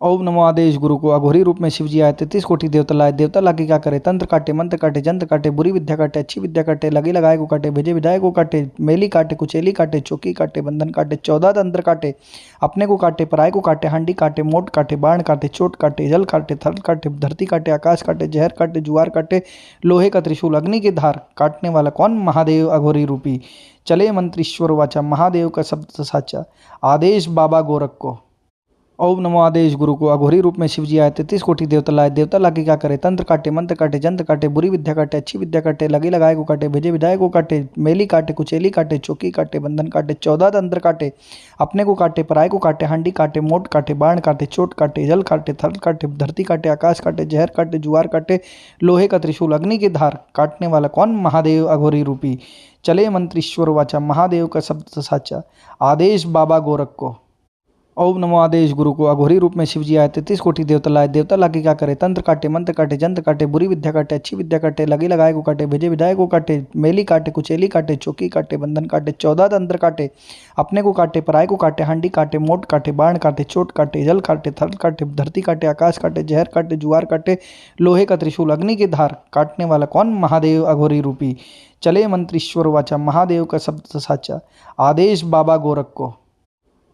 ओम नमो आदेश गुरु को अघोरी रूप में शिवजी आए 33 कोटि देवता लाए। देवता लाके क्या करे, तंत्र काटे, मंत्र काटे, जंत्र काटे, बुरी विद्या काटे, अच्छी विद्या काटे, लगी लगाए को काटे, भेजे विदाए को काटे, मेली काटे, कुचेली काटे, चौकी काटे, बंधन काटे, 14 तंत्र काटे, अपने को काटे, पराय को काटे, हांडी काटे, मोट काटे, बाण काटे, चोट काटे, जल काटे, थल काटे, धरती काटे, आकाश काटे, जहर काटे, जुआर काटे, लोहे का त्रिशूल, अग्नि की धार, काटने वाला कौन, महादेव अघोरी रूपी। चले मंत्र ईश्वर वाचा, महादेव का शब्द साचा, आदेश बाबा गोरख को। ओम नमो आदेश गुरु को अघोरी रूप में शिवजी आए 33 कोटि देवता लाए। देवता लाके क्या करे, तंत्र काटे, मंत्र काटे, जंत्र काटे, बुरी विद्या काटे, अच्छी विद्या काटे, लगे लगाए को काटे, भेजे विधाए को काटे, मेली काटे, कुचेली काटे, चौकी काटे, बंधन काटे, 14 तंत्र काटे, अपने को काटे, पराय को काटे, हांडी काटे, मोट काटे, बाण काटे, चोट काटे, जल काटे, थल काटे, धरती काटे, आकाश काटे, जहर काटे, जुआर काटे, लोहे का त्रिशूल, अग्नि की धार, काटने वाला कौन, महादेव अघोरी रूपी। चले मंत्रीश्वर वाचा, महादेव का शब्द साचा, आदेश बाबा गोरख को। ओम नमो आदेश गुरु को अघोरी रूप में शिवजी आए 33 कोटि देवता लाए। देवता लाके क्या करे, तंत्र काटे, मंत्र काटे, जंत्र काटे, बुरी विद्या काटे, अच्छी विद्या काटे, लगे लगाए को काटे, भेजे विधाए को काटे, मेली काटे, कुचेली काटे, चौकी काटे, बंधन काटे, 14 तंत्र काटे, अपने को काटे, पराय को काटे, हांडी काटे, मोट काटे, बाण काटे, चोट काटे, जल काटे, थल काटे, धरती काटे, आकाश काटे, जहर काटे, जुआर काटे, लोहे का त्रिशूल, अग्नि की धार, काटने वाला कौन, महादेव अघोरी रूपी। चले मंत्रीश्वर वाचा, महादेव का शब्द साचा, आदेश बाबा गोरख को।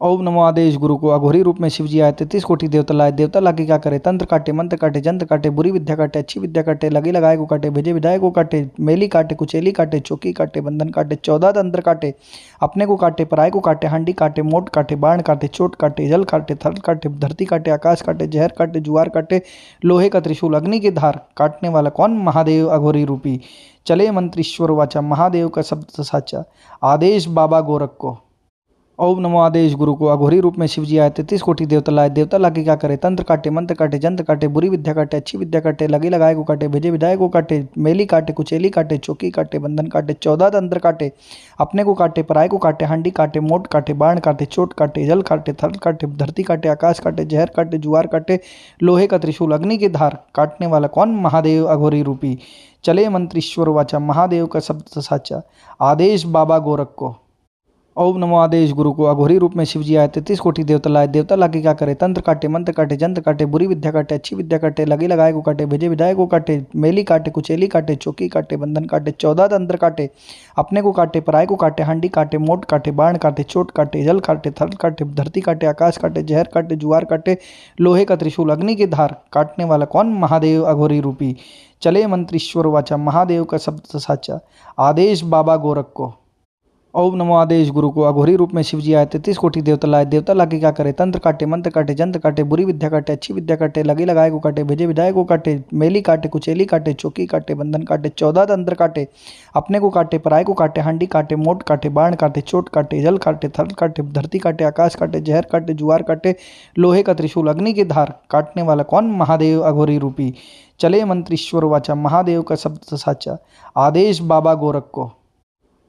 ओम नमो आदेश गुरु को अघोरी रूप में शिवजी आए 33 कोटि देवता लाए। देवता लाके क्या करे, तंत्र काटे, मंत्र काटे, जंत्र काटे, बुरी विद्या काटे, अच्छी विद्या काटे, लगे लगाए को काटे, भेजे विधाए को काटे, मेली काटे, कुचेली काटे, चौकी काटे, बंधन काटे, 14 तंत्र काटे, अपने को काटे, पराय को काटे, हांडी काटे, मोट काटे, बाण काटे, चोट काटे, जल काटे, थल काटे, धरती काटे, आकाश काटे, जहर काटे, जुआर काटे, लोहे का त्रिशूल, अग्नि की धार, काटने वाला कौन, महादेव अघोरी रूपी। चले मंत्रीश्वर वाचा, महादेव का शब्द साचा, आदेश बाबा गोरख को। ओम नमो आदेश गुरु को अघोरी रूप में शिवजी आए 33 कोटि देवता लाए। देवता लाके क्या करे, तंत्र काटे, मंत्र काटे, जंत्र काटे, बुरी विद्या काटे, अच्छी विद्या काटे, लगे लगाए को काटे, भेजे विधाए को काटे, मेली काटे, कुचेली काटे, चौकी काटे, बंधन काटे, 14 तंत्र काटे, अपने को काटे, पराय को काटे, हांडी काटे, मोट काटे, बाण काटे, चोट काटे, जल काटे, थल काटे, धरती काटे, आकाश काटे, जहर काटे, जुआर काटे, लोहे का त्रिशूल, अग्नि की धार, काटने वाला कौन, महादेव अघोरी रूपी। चले मंत्रीश्वर वाचा, महादेव का शब्द साचा, आदेश बाबा गोरख को। ओम नमो आदेश गुरु को अघोरी रूप में शिवजी आए 33 कोटि देवता लाए। देवता लाके क्या करे, तंत्र काटे, मंत्र काटे, जंत्र काटे, बुरी विद्या काटे, अच्छी विद्या काटे, लगे लगाए को काटे, भेजे विधाए को काटे, मेली काटे, कुचेली काटे, चौकी काटे, बंधन काटे, 14 तंत्र काटे, अपने को काटे, पराय को काटे, हांडी काटे, मोट काटे, बाण काटे, चोट काटे, जल काटे, थल काटे, धरती काटे, आकाश काटे, जहर काटे, जुआर काटे, लोहे का त्रिशूल, अग्नि की धार, काटने वाला कौन, महादेव अघोरी रूपी। चले मंत्रीश्वर वाचा, महादेव का शब्द साचा, आदेश बाबा गोरख को। ओम नमो आदेश गुरु को अघोरी रूप में शिवजी आए 33 कोटि देवता लाए। देवता लाके क्या करे, तंत्र काटे, मंत्र काटे, जंत्र काटे, बुरी विद्या काटे, अच्छी विद्या काटे, लगे लगाए को काटे, भेजे विधाए को काटे, मेली काटे, कुचेली काटे, चौकी काटे, बंधन काटे, 14 तंत्र काटे, अपने को काटे, पराय को काटे, हांडी काटे, मोट काटे, बाण काटे, चोट काटे, जल काटे, थल काटे, धरती काटे, आकाश काटे, जहर काटे, जुआर काटे, लोहे का त्रिशूल, अग्नि की धार, काटने वाला कौन, महादेव अघोरी रूपी। चले मंत्रीश्वर वाचा, महादेव का शब्द साचा, आदेश बाबा गोरख को।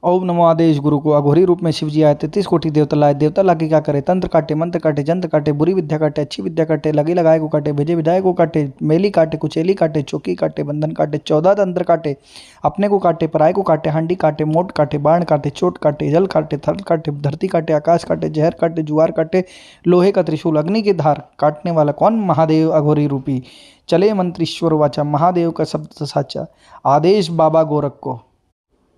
ओम नमो आदेश गुरु को अघोरी रूप में शिवजी आए 33 कोटि देवता लाए। देवता लाके क्या करे, तंत्र काटे, मंत्र काटे, जंत्र काटे, बुरी विद्या काटे, अच्छी विद्या काटे, लगे लगाए को काटे, भेजे विधाए को काटे, मेली काटे, कुचेली काटे, चौकी काटे, बंधन काटे, 14 तंत्र काटे, अपने को काटे, पराय को काटे, हांडी काटे, मोट काटे, बाण काटे, चोट काटे, जल काटे, थल काटे, धरती काटे, आकाश काटे, जहर काटे, जुआर काटे, लोहे का त्रिशूल, अग्नि की धार, काटने वाला कौन, महादेव अघोरी रूपी। चले मंत्रीश्वर वाचा, महादेव का शब्द साचा, आदेश बाबा गोरख को।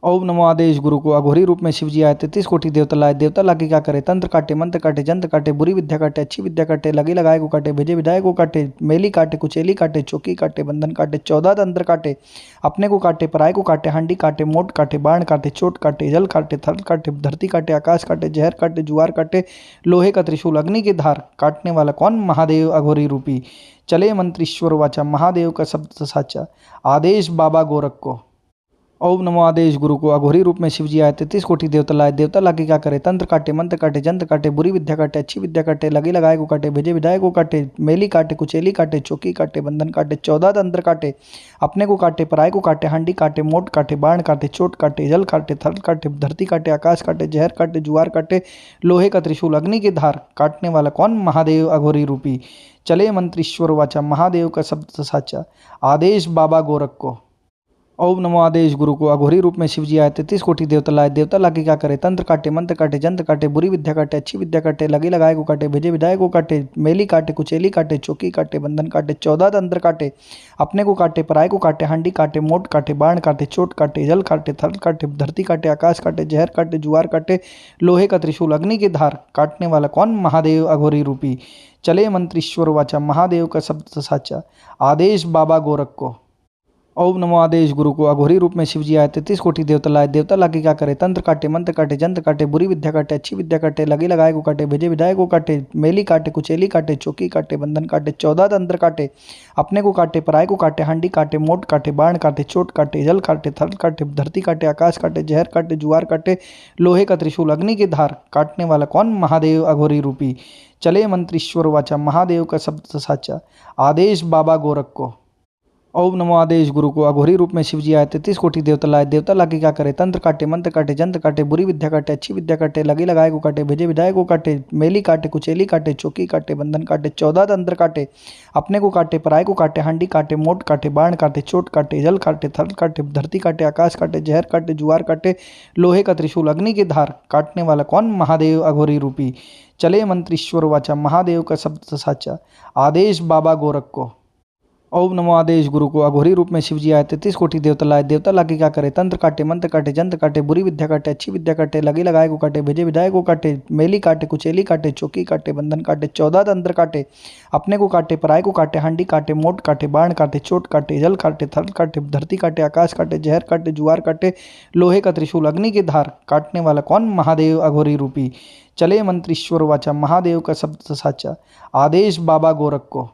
ओम नमो आदेश गुरु को अघोरी रूप में शिवजी आए 33 कोटि देवता लाए। देवता लाके क्या करे, तंत्र काटे, मंत्र काटे, जंत्र काटे, बुरी विद्या काटे, अच्छी विद्या काटे, लगे लगाए को काटे, भेजे विधाए को काटे, मेली काटे, कुचेली काटे, चौकी काटे, बंधन काटे, 14 तंत्र काटे, अपने को काटे, पराय को काटे, हांडी काटे, मोट काटे, बाण काटे, चोट काटे, जल काटे, थल काटे, धरती काटे, आकाश काटे, जहर काटे, जुआर काटे, लोहे का त्रिशूल, अग्नि की धार, काटने वाला कौन, महादेव अघोरी रूपी। चले मंत्रीश्वर वाचा, महादेव का शब्द साचा, आदेश बाबा गोरख को। ओम नमो आदेश गुरु को अघोरी रूप में शिवजी आए 33 कोटि देवता लाए। देवता लाके क्या करे, तंत्र काटे, मंत्र काटे, जंत्र काटे, बुरी विद्या काटे, अच्छी विद्या काटे, लगे लगाए को काटे, भेजे विधाए को काटे, मेली काटे, कुचेली काटे, चौकी काटे, बंधन काटे, 14 तंत्र काटे, अपने को काटे, पराय को काटे, हांडी काटे, मोट काटे, बाण काटे, चोट काटे, जल काटे, थल काटे, धरती काटे, आकाश काटे, जहर काटे, जुआर काटे, लोहे का त्रिशूल, अग्नि की धार, काटने वाला कौन, महादेव अघोरी रूपी। चले मंत्रीश्वर वाचा, महादेव का शब्द साचा, आदेश बाबा गोरख को। ओम नमो आदेश गुरु को अघोरी रूप में शिवजी आए 33 कोटि देवता लाए। देवता लाके क्या करे, तंत्र काटे, मंत्र काटे, जंत्र काटे, बुरी विद्या काटे, अच्छी विद्या काटे, लगे लगाए को काटे, भेजे विधाए को काटे, मेली काटे, कुचेली काटे, चौकी काटे, बंधन काटे, 14 तंत्र काटे, अपने को काटे, पराय को काटे, हांडी काटे, मोट काटे, बाण काटे, चोट काटे, जल काटे, थल काटे, धरती काटे, आकाश काटे, जहर काटे, जुआर काटे, लोहे का त्रिशूल, अग्नि की धार, काटने वाला कौन, महादेव अघोरी रूपी। चले मंत्रीश्वर वाचा, महादेव का शब्द साचा, आदेश बाबा गोरख को। ओम नमो आदेश गुरु को। अघोरी रूप में शिव जी आए, 33 कोटि देवता लाए। देवता लाके क्या करे, तंत्र काटे, मंत्र काटे, जंत्र काटे, बुरी विद्या काटे, अच्छी विद्या काटे, लगे लगाए को काटे, भेजे विधाए को काटे, मेली काटे, कुचेली काटे, चौकी काटे, बंधन काटे, 14 तंत्र काटे, अपने को काटे, पराय को काटे, हांडी काटे, मोट काटे, बाण काटे, चोट काटे, जल काटे, थल काटे, धरती काटे, आकाश काटे, जहर काटे, जुआर काटे, लोहे का त्रिशूल, अग्नि की धार, काटने वाला कौन, महादेव अघोरी रूपी। चले मंत्रीश्वर वाचा, महादेव का शब्द साचा, आदेश बाबा गोरख को। ओम नमो आदेश गुरु को। अघोरी रूप में शिव जी आए, 33 कोटि देवता लाए। देवता लाके क्या करे, तंत्र काटे, मंत्र काटे, जंत्र काटे, बुरी विद्या काटे, अच्छी विद्या काटे, लगे लगाए को काटे, भेजे विधाए को काटे, मेली काटे, कुचेली काटे, चौकी काटे, बंधन काटे, 14 तंत्र काटे, अपने को काटे, पराय को काटे, हांडी काटे, मोट काटे, बाण काटे, चोट काटे, जल काटे, थल काटे, धरती काटे, आकाश काटे, जहर काटे, जुआर काटे, लोहे का त्रिशूल, अग्नि की धार, काटने वाला कौन, महादेव अघोरी रूपी। चले मंत्रीश्वर वाचा, महादेव का शब्द साचा, आदेश बाबा गोरख को। ओम नमो आदेश गुरु को। अघोरी रूप में शिव जी आए, 33 कोटि देवता लाए। देवता लाके क्या करे, तंत्र काटे, मंत्र काटे, जंत्र काटे, बुरी विद्या काटे, अच्छी विद्या काटे, लगे लगाए को काटे, भेजे विधाए को काटे, मेली काटे, कुचेली काटे, चौकी काटे, बंधन काटे, 14 तंत्र काटे, अपने को काटे, पराय को काटे, हांडी काटे, मोट काटे, बाण काटे, चोट काटे, जल काटे, थल काटे, धरती काटे, आकाश काटे, जहर काटे, जुआर काटे, लोहे का त्रिशूल, अग्नि की धार, काटने वाला कौन, महादेव अघोरी रूपी। चले मंत्रीश्वर वाचा, महादेव का शब्द साचा, आदेश बाबा गोरख को।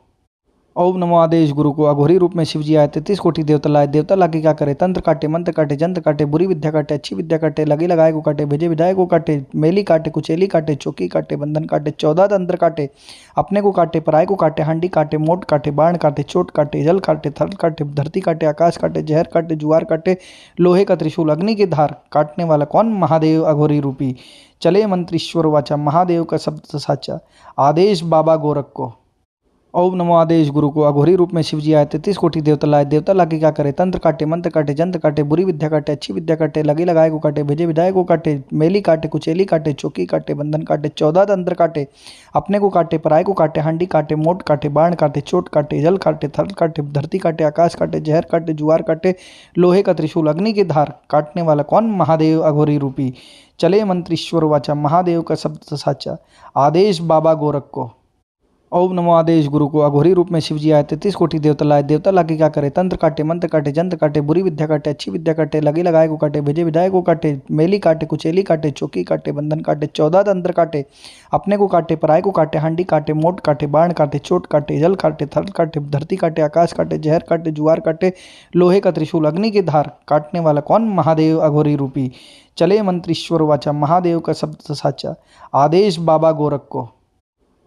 ओम नमो आदेश गुरु को। अघोरी रूप में शिव जी आए, 33 कोटि देवता लाए। देवता लाके क्या करे, तंत्र काटे, मंत्र काटे, जंत्र काटे, बुरी विद्या काटे, अच्छी विद्या काटे, लगे लगाए को काटे, भेजे विधाए को काटे, मेली काटे, कुचेली काटे, चौकी काटे, बंधन काटे, 14 तंत्र काटे, अपने को काटे, पराय को काटे, हांडी काटे, मोट काटे, बाण काटे, चोट काटे, जल काटे, थल काटे, धरती काटे, आकाश काटे, जहर काटे, जुआर काटे, लोहे का त्रिशूल, अग्नि की धार, काटने वाला कौन, महादेव अघोरी रूपी। चले मंत्रीश्वर वाचा, महादेव का शब्द साचा, आदेश बाबा गोरख को। ओम नमो आदेश गुरु को। अघोरी रूप में शिव जी आए, 33 कोटि देवता लाए। देवता लाके क्या करे, तंत्र काटे, मंत्र काटे, जंत्र काटे, बुरी विद्या काटे, अच्छी विद्या काटे, लगे लगाए को काटे, भेजे विधाए को काटे, मेली काटे, कुचेली काटे, चौकी काटे, बंधन काटे, 14 तंत्र काटे, अपने को काटे, पराय को काटे, हांडी काटे, मोट काटे, बाण काटे, चोट काटे, जल काटे, थल काटे, धरती काटे, आकाश काटे, जहर काटे, जुआर काटे, लोहे का त्रिशूल, अग्नि की धार, काटने वाला कौन, महादेव अघोरी रूपी। चले मंत्रीश्वर वाचा, महादेव का शब्द साचा, आदेश बाबा गोरख को। ओम नमो आदेश गुरु को। अघोरी रूप में शिव जी आए, 33 कोटि देवता लाए। देवता लाके क्या करे, तंत्र काटे, मंत्र काटे, जंत्र काटे, बुरी विद्या काटे, अच्छी विद्या काटे, लगे लगाए को काटे, भेजे विधाए को काटे, मेली काटे, कुचेली काटे, चौकी काटे, बंधन काटे, 14 तंत्र काटे, अपने को काटे, पराय को काटे, हांडी काटे, मोट काटे, बाण काटे, चोट काटे, जल काटे, थल काटे, धरती काटे, आकाश काटे, जहर काटे, जुआर काटे, लोहे का त्रिशूल, अग्नि की धार, काटने वाला कौन, महादेव अघोरी रूपी। चले मंत्रीश्वर वाचा, महादेव का शब्द साचा, आदेश बाबा गोरख को।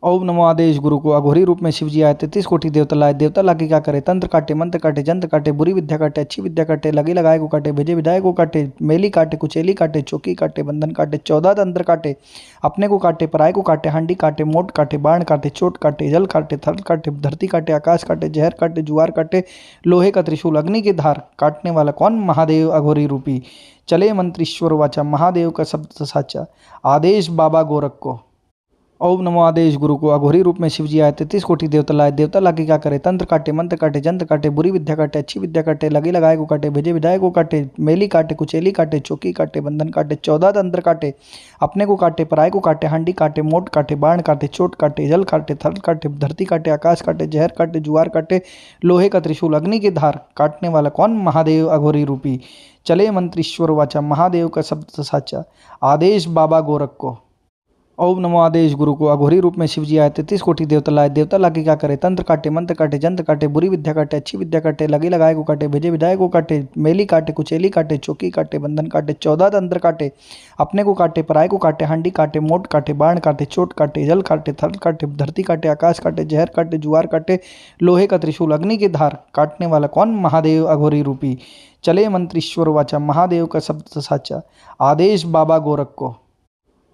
ओम नमो आदेश गुरु को। अघोरी रूप में शिव जी आए, 33 कोटि देवता लाए। देवता लाके क्या करे, तंत्र काटे, मंत्र काटे, जंत्र काटे, बुरी विद्या काटे, अच्छी विद्या काटे, लगे लगाए को काटे, भेजे विधाए को काटे, मेली काटे, कुचेली काटे, चौकी काटे, बंधन काटे, 14 तंत्र काटे, अपने को काटे, पराय को काटे, हांडी काटे, मोट काटे, बाण काटे, चोट काटे, जल काटे, थल काटे, धरती काटे, आकाश काटे, जहर काटे, जुआर काटे, लोहे का त्रिशूल, अग्नि की धार, काटने वाला कौन, महादेव अघोरी रूपी। चले मंत्रीश्वर वाचा, महादेव का शब्द साचा, आदेश बाबा गोरख को। ओम नमो आदेश गुरु को। अघोरी रूप में शिव जी आए, 33 कोटि देवता लाए। देवता लाके क्या करे, तंत्र काटे, मंत्र काटे, जंत्र काटे, बुरी विद्या काटे, अच्छी विद्या काटे, लगे लगाए को काटे, भेजे विधाए को काटे, मेली काटे, कुचेली काटे, चौकी काटे, बंधन काटे, 14 तंत्र काटे, अपने को काटे, पराय को काटे, हांडी काटे, मोट काटे, बाण काटे, चोट काटे, जल काटे, थल काटे, धरती काटे, आकाश काटे, जहर काटे, जुआर काटे, लोहे का त्रिशूल, अग्नि की धार, काटने वाला कौन, महादेव अघोरी रूपी। चले मंत्रीश्वर वाचा, महादेव का शब्द साचा, आदेश बाबा गोरख को। ओम नमो आदेश गुरु को। अघोरी रूप में शिव जी आए, 33 कोटि देवता लाए। देवता लाके क्या करे, तंत्र काटे, मंत्र काटे, जंत्र काटे, बुरी विद्या काटे, अच्छी विद्या काटे, लगे लगाए को काटे, भेजे विधाए को काटे, मेली काटे, कुचेली काटे, चौकी काटे, बंधन काटे, 14 तंत्र काटे, अपने को काटे, पराय को काटे, हांडी काटे, मोट काटे, बाण काटे, चोट काटे, जल काटे, थल काटे, धरती काटे, आकाश काटे, जहर काटे, जुआर काटे, लोहे का त्रिशूल, अग्नि की धार, काटने वाला कौन, महादेव अघोरी रूपी। चले मंत्रीश्वर वाचा, महादेव का शब्द साचा, आदेश बाबा गोरख को।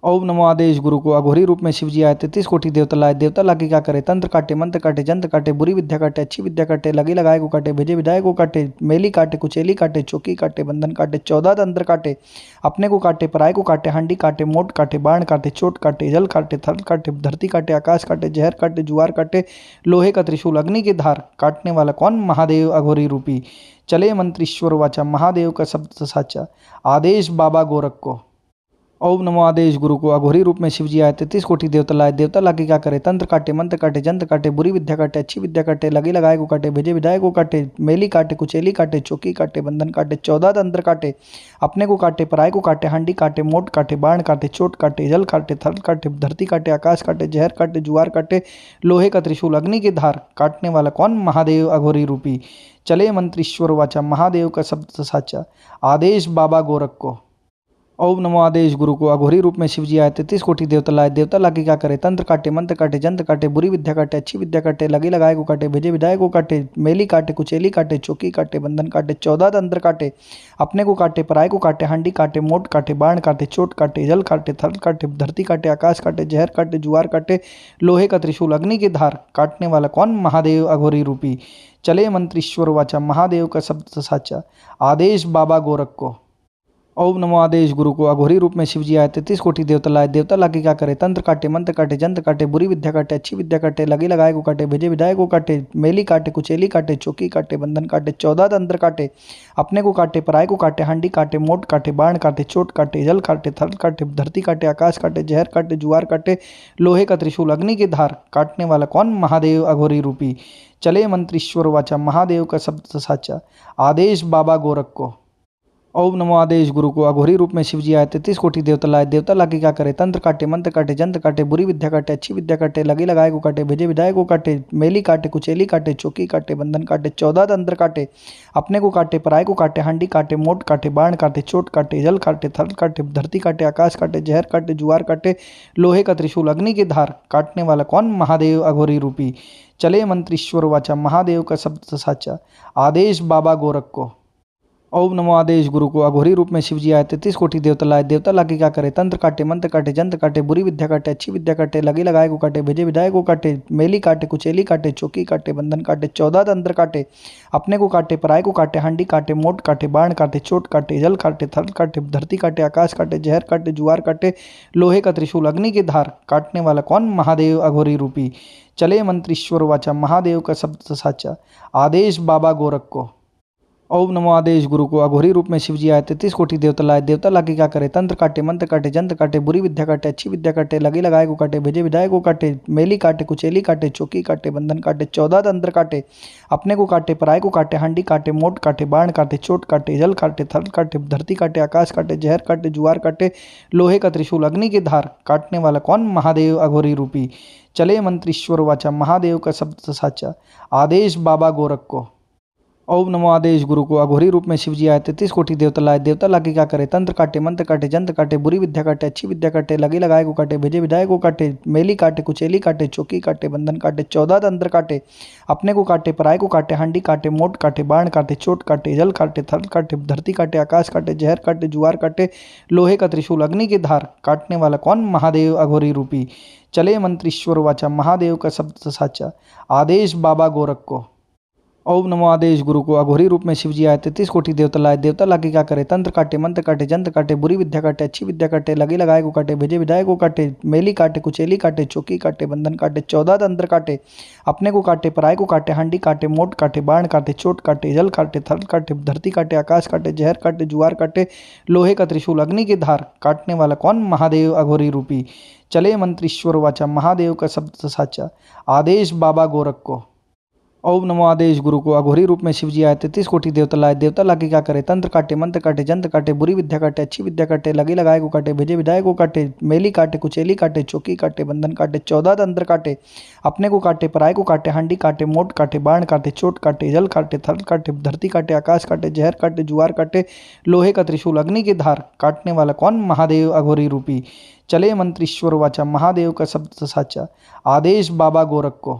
ओम नमो आदेश गुरु को। अघोरी रूप में शिव जी आए, 33 कोटि देवता लाए। देवता लाके क्या करे, तंत्र काटे, मंत्र काटे, जंत्र काटे, बुरी विद्या काटे, अच्छी विद्या काटे, लगे लगाए को काटे, भेजे विधाए को काटे, मेली काटे, कुचेली काटे, चौकी काटे, बंधन काटे, 14 तंत्र काटे, अपने को काटे, पराय को काटे, हांडी काटे, मोट काटे, बाण काटे, चोट काटे, जल काटे, थल काटे, धरती काटे, आकाश काटे, जहर काटे, जुआर काटे, लोहे का त्रिशूल, अग्नि की धार, काटने वाला कौन, महादेव अघोरी रूपी। चले मंत्रीश्वर वाचा, महादेव का शब्द साचा, आदेश बाबा गोरख को। ओम नमो आदेश गुरु को अघोरी रूप में शिव जी आए 33 कोटि देवता लाए। देवता लाके क्या करे, तंत्र काटे, मंत्र काटे, जंत्र काटे, बुरी विद्या काटे, अच्छी विद्या काटे, लगे लगाए को काटे, भेजे विदाए को काटे, मेली काटे, कुचेली काटे, चौकी काटे, बंधन काटे, 14 तंत्र काटे, अपने को काटे, पराय को काटे, हांडी काटे, मोट काटे, बाण काटे, चोट काटे, जल काटे, थल काटे, धरती काटे, आकाश काटे, जहर काटे, जुआर काटे, लोहे का त्रिशूल, अग्नि की धार, काटने वाला कौन, महादेव अघोरी रूपी। चले मंत्रीश्वर वाचा, महादेव का शब्द साचा, आदेश बाबा गोरख को। ओम नमो आदेश गुरु को अघोरी रूप में शिव जी आए 33 कोटि देवता लाए। देवता लाके क्या करे, तंत्र काटे, मंत्र काटे, जंत्र काटे, बुरी विद्या काटे, अच्छी विद्या काटे, लगे लगाए को काटे, भेजे विदाए को काटे, मेली काटे, कुचेली काटे, चौकी काटे, बंधन काटे, 14 तंत्र काटे, अपने को काटे, पराय को काटे, हांडी काटे, मोट काटे, बाण काटे, चोट काटे, जल काटे, थल काटे, धरती काटे, आकाश काटे, जहर काटे, जुआर काटे, लोहे का त्रिशूल, अग्नि की धार, काटने वाला कौन, महादेव अघोरी रूपी। चले मंत्रीश्वर वाचा, महादेव का शब्द साचा, आदेश बाबा गोरख को। ओम नमो आदेश गुरु को अघोरी रूप में शिव जी आए 33 कोटि देवता लाए। देवता लाके क्या करे, तंत्र काटे, मंत्र काटे, जंत्र काटे, बुरी विद्या काटे, अच्छी विद्या काटे, लगे लगाए को काटे, भेजे विदाए को काटे, मेली काटे, कुचेली काटे, चौकी काटे, बंधन काटे, 14 तंत्र काटे, अपने को काटे, पराय को काटे, हांडी काटे, मोट काटे, बाण काटे, चोट काटे, जल काटे, थल काटे, धरती काटे, आकाश काटे, जहर काटे, जुआर काटे, लोहे का त्रिशूल, अग्नि की धार, काटने वाला कौन, महादेव अघोरी रूपी। चले मंत्रीश्वर वाचा, महादेव का शब्द साचा, आदेश बाबा गोरख को। ओम नमो आदेश गुरु को अघोरी रूप में शिव जी आए 33 कोटि देवता लाए। देवता लाके क्या करे, तंत्र काटे, मंत्र काटे, जंत्र काटे, बुरी विद्या काटे, अच्छी विद्या काटे, लगे लगाए को काटे, भेजे विदाए को काटे, मेली काटे, कुचेली काटे, चौकी काटे, बंधन काटे, 14 तंत्र काटे, अपने को काटे, पराय को काटे, हांडी काटे, मोट काटे, बाण काटे, चोट काटे, जल काटे, थल काटे, धरती काटे, आकाश काटे, जहर काटे, जुआर काटे, लोहे का त्रिशूल, अग्नि की धार, काटने वाला कौन, महादेव अघोरी रूपी। चले मंत्रीश्वर वाचा, महादेव का शब्द साचा, आदेश बाबा गोरख को। ओम नमो आदेश गुरु को अघोरी रूप में शिव जी आए 33 कोटि देवता लाए। देवता लाके क्या करे, तंत्र काटे, मंत्र काटे, जंत्र काटे, बुरी विद्या काटे, अच्छी विद्या काटे, लगे लगाए को काटे, भेजे विदाए को काटे, मेली काटे, कुचेली काटे, चौकी काटे, बंधन काटे, 14 तंत्र काटे, अपने को काटे, पराय को काटे, हांडी काटे, मोट काटे, बाण काटे, चोट काटे, जल काटे, थल काटे, धरती काटे, आकाश काटे, जहर काटे, जुआर काटे, लोहे का त्रिशूल, अग्नि की धार, काटने वाला कौन, महादेव अघोरी रूपी। चले मंत्रीश्वर वाचा, महादेव का शब्द साचा, आदेश बाबा गोरख को। ओम नमो आदेश गुरु को अघोरी रूप में शिव जी आए 33 कोटि देवता लाए। देवता लाके क्या करे, तंत्र काटे, मंत्र काटे, जंत्र काटे, बुरी विद्या काटे, अच्छी विद्या काटे, लगे लगाए को काटे, भेजे विदाए को काटे, मेली काटे, कुचेली काटे, चौकी काटे, बंधन काटे, 14 तंत्र काटे, अपने को काटे, पराय को काटे, हांडी काटे, मोट काटे, बाण काटे, चोट काटे, जल काटे, थल काटे, धरती काटे, आकाश काटे, जहर काटे, जुआर काटे, लोहे का त्रिशूल, अग्नि की धार, काटने वाला कौन, महादेव अघोरी रूपी। चले मंत्रीश्वर वाचा, महादेव का शब्द साचा, आदेश बाबा गोरख को। ओम नमो आदेश गुरु को अघोरी रूप में शिव जी आए 33 कोटि देवता लाए। देवता लाके क्या करे, तंत्र काटे, मंत्र काटे, जंत्र काटे, बुरी विद्या काटे, अच्छी विद्या काटे, लगे लगाए को काटे, भेजे विदाए को काटे, मेली काटे, कुचेली काटे, चौकी काटे, बंधन काटे, 14 तंत्र काटे, अपने को काटे, पराय को काटे, हांडी काटे, मोट काटे, बाण काटे, चोट काटे, जल काटे, थल काटे, धरती काटे, आकाश काटे, जहर काटे, जुआर काटे, लोहे का त्रिशूल, अग्नि की धार, काटने वाला कौन, महादेव अघोरी रूपी। चले मंत्रीश्वर वाचा, महादेव का शब्द साचा, आदेश बाबा गोरख को। ओम नमो आदेश गुरु को अघोरी रूप में शिव जी आए 33 कोटि देवता लाए। देवता लाके क्या करे, तंत्र काटे, मंत्र काटे, जंत्र काटे, बुरी विद्या काटे, अच्छी विद्या काटे, लगे लगाए को काटे, भेजे विदाए को काटे, मेली काटे, कुचेली काटे, चौकी काटे, बंधन काटे, 14 तंत्र काटे, अपने को काटे, पराय को काटे, हांडी काटे, मोट काटे, बाण काटे, चोट काटे, जल काटे, थल काटे, धरती काटे, आकाश काटे, जहर काटे, जुआर काटे, लोहे का त्रिशूल, अग्नि की धार, काटने वाला कौन, महादेव अघोरी रूपी। चले मंत्रीश्वर वाचा, महादेव का शब्द साचा, आदेश बाबा गोरख को। ओम नमो आदेश गुरु को अघोरी रूप में शिव जी आए 33 कोटि देवता लाए। देवता लाके क्या करे, तंत्र काटे, मंत्र काटे, जंत्र काटे, बुरी विद्या काटे, अच्छी विद्या काटे, लगे लगाए को काटे, भेजे विदाए को काटे, मेली काटे, कुचेली काटे, चौकी काटे, बंधन काटे, 14 तंत्र काटे, अपने को काटे, पराय को काटे, हांडी काटे, मोट काटे, बाण काटे, चोट काटे, जल काटे, थल काटे, धरती काटे, आकाश काटे, जहर काटे, जुआर काटे, लोहे का त्रिशूल, अग्नि की धार, काटने वाला कौन, महादेव अघोरी रूपी। चले मंत्रीश्वर वाचा, महादेव का शब्द साचा, आदेश बाबा गोरख को।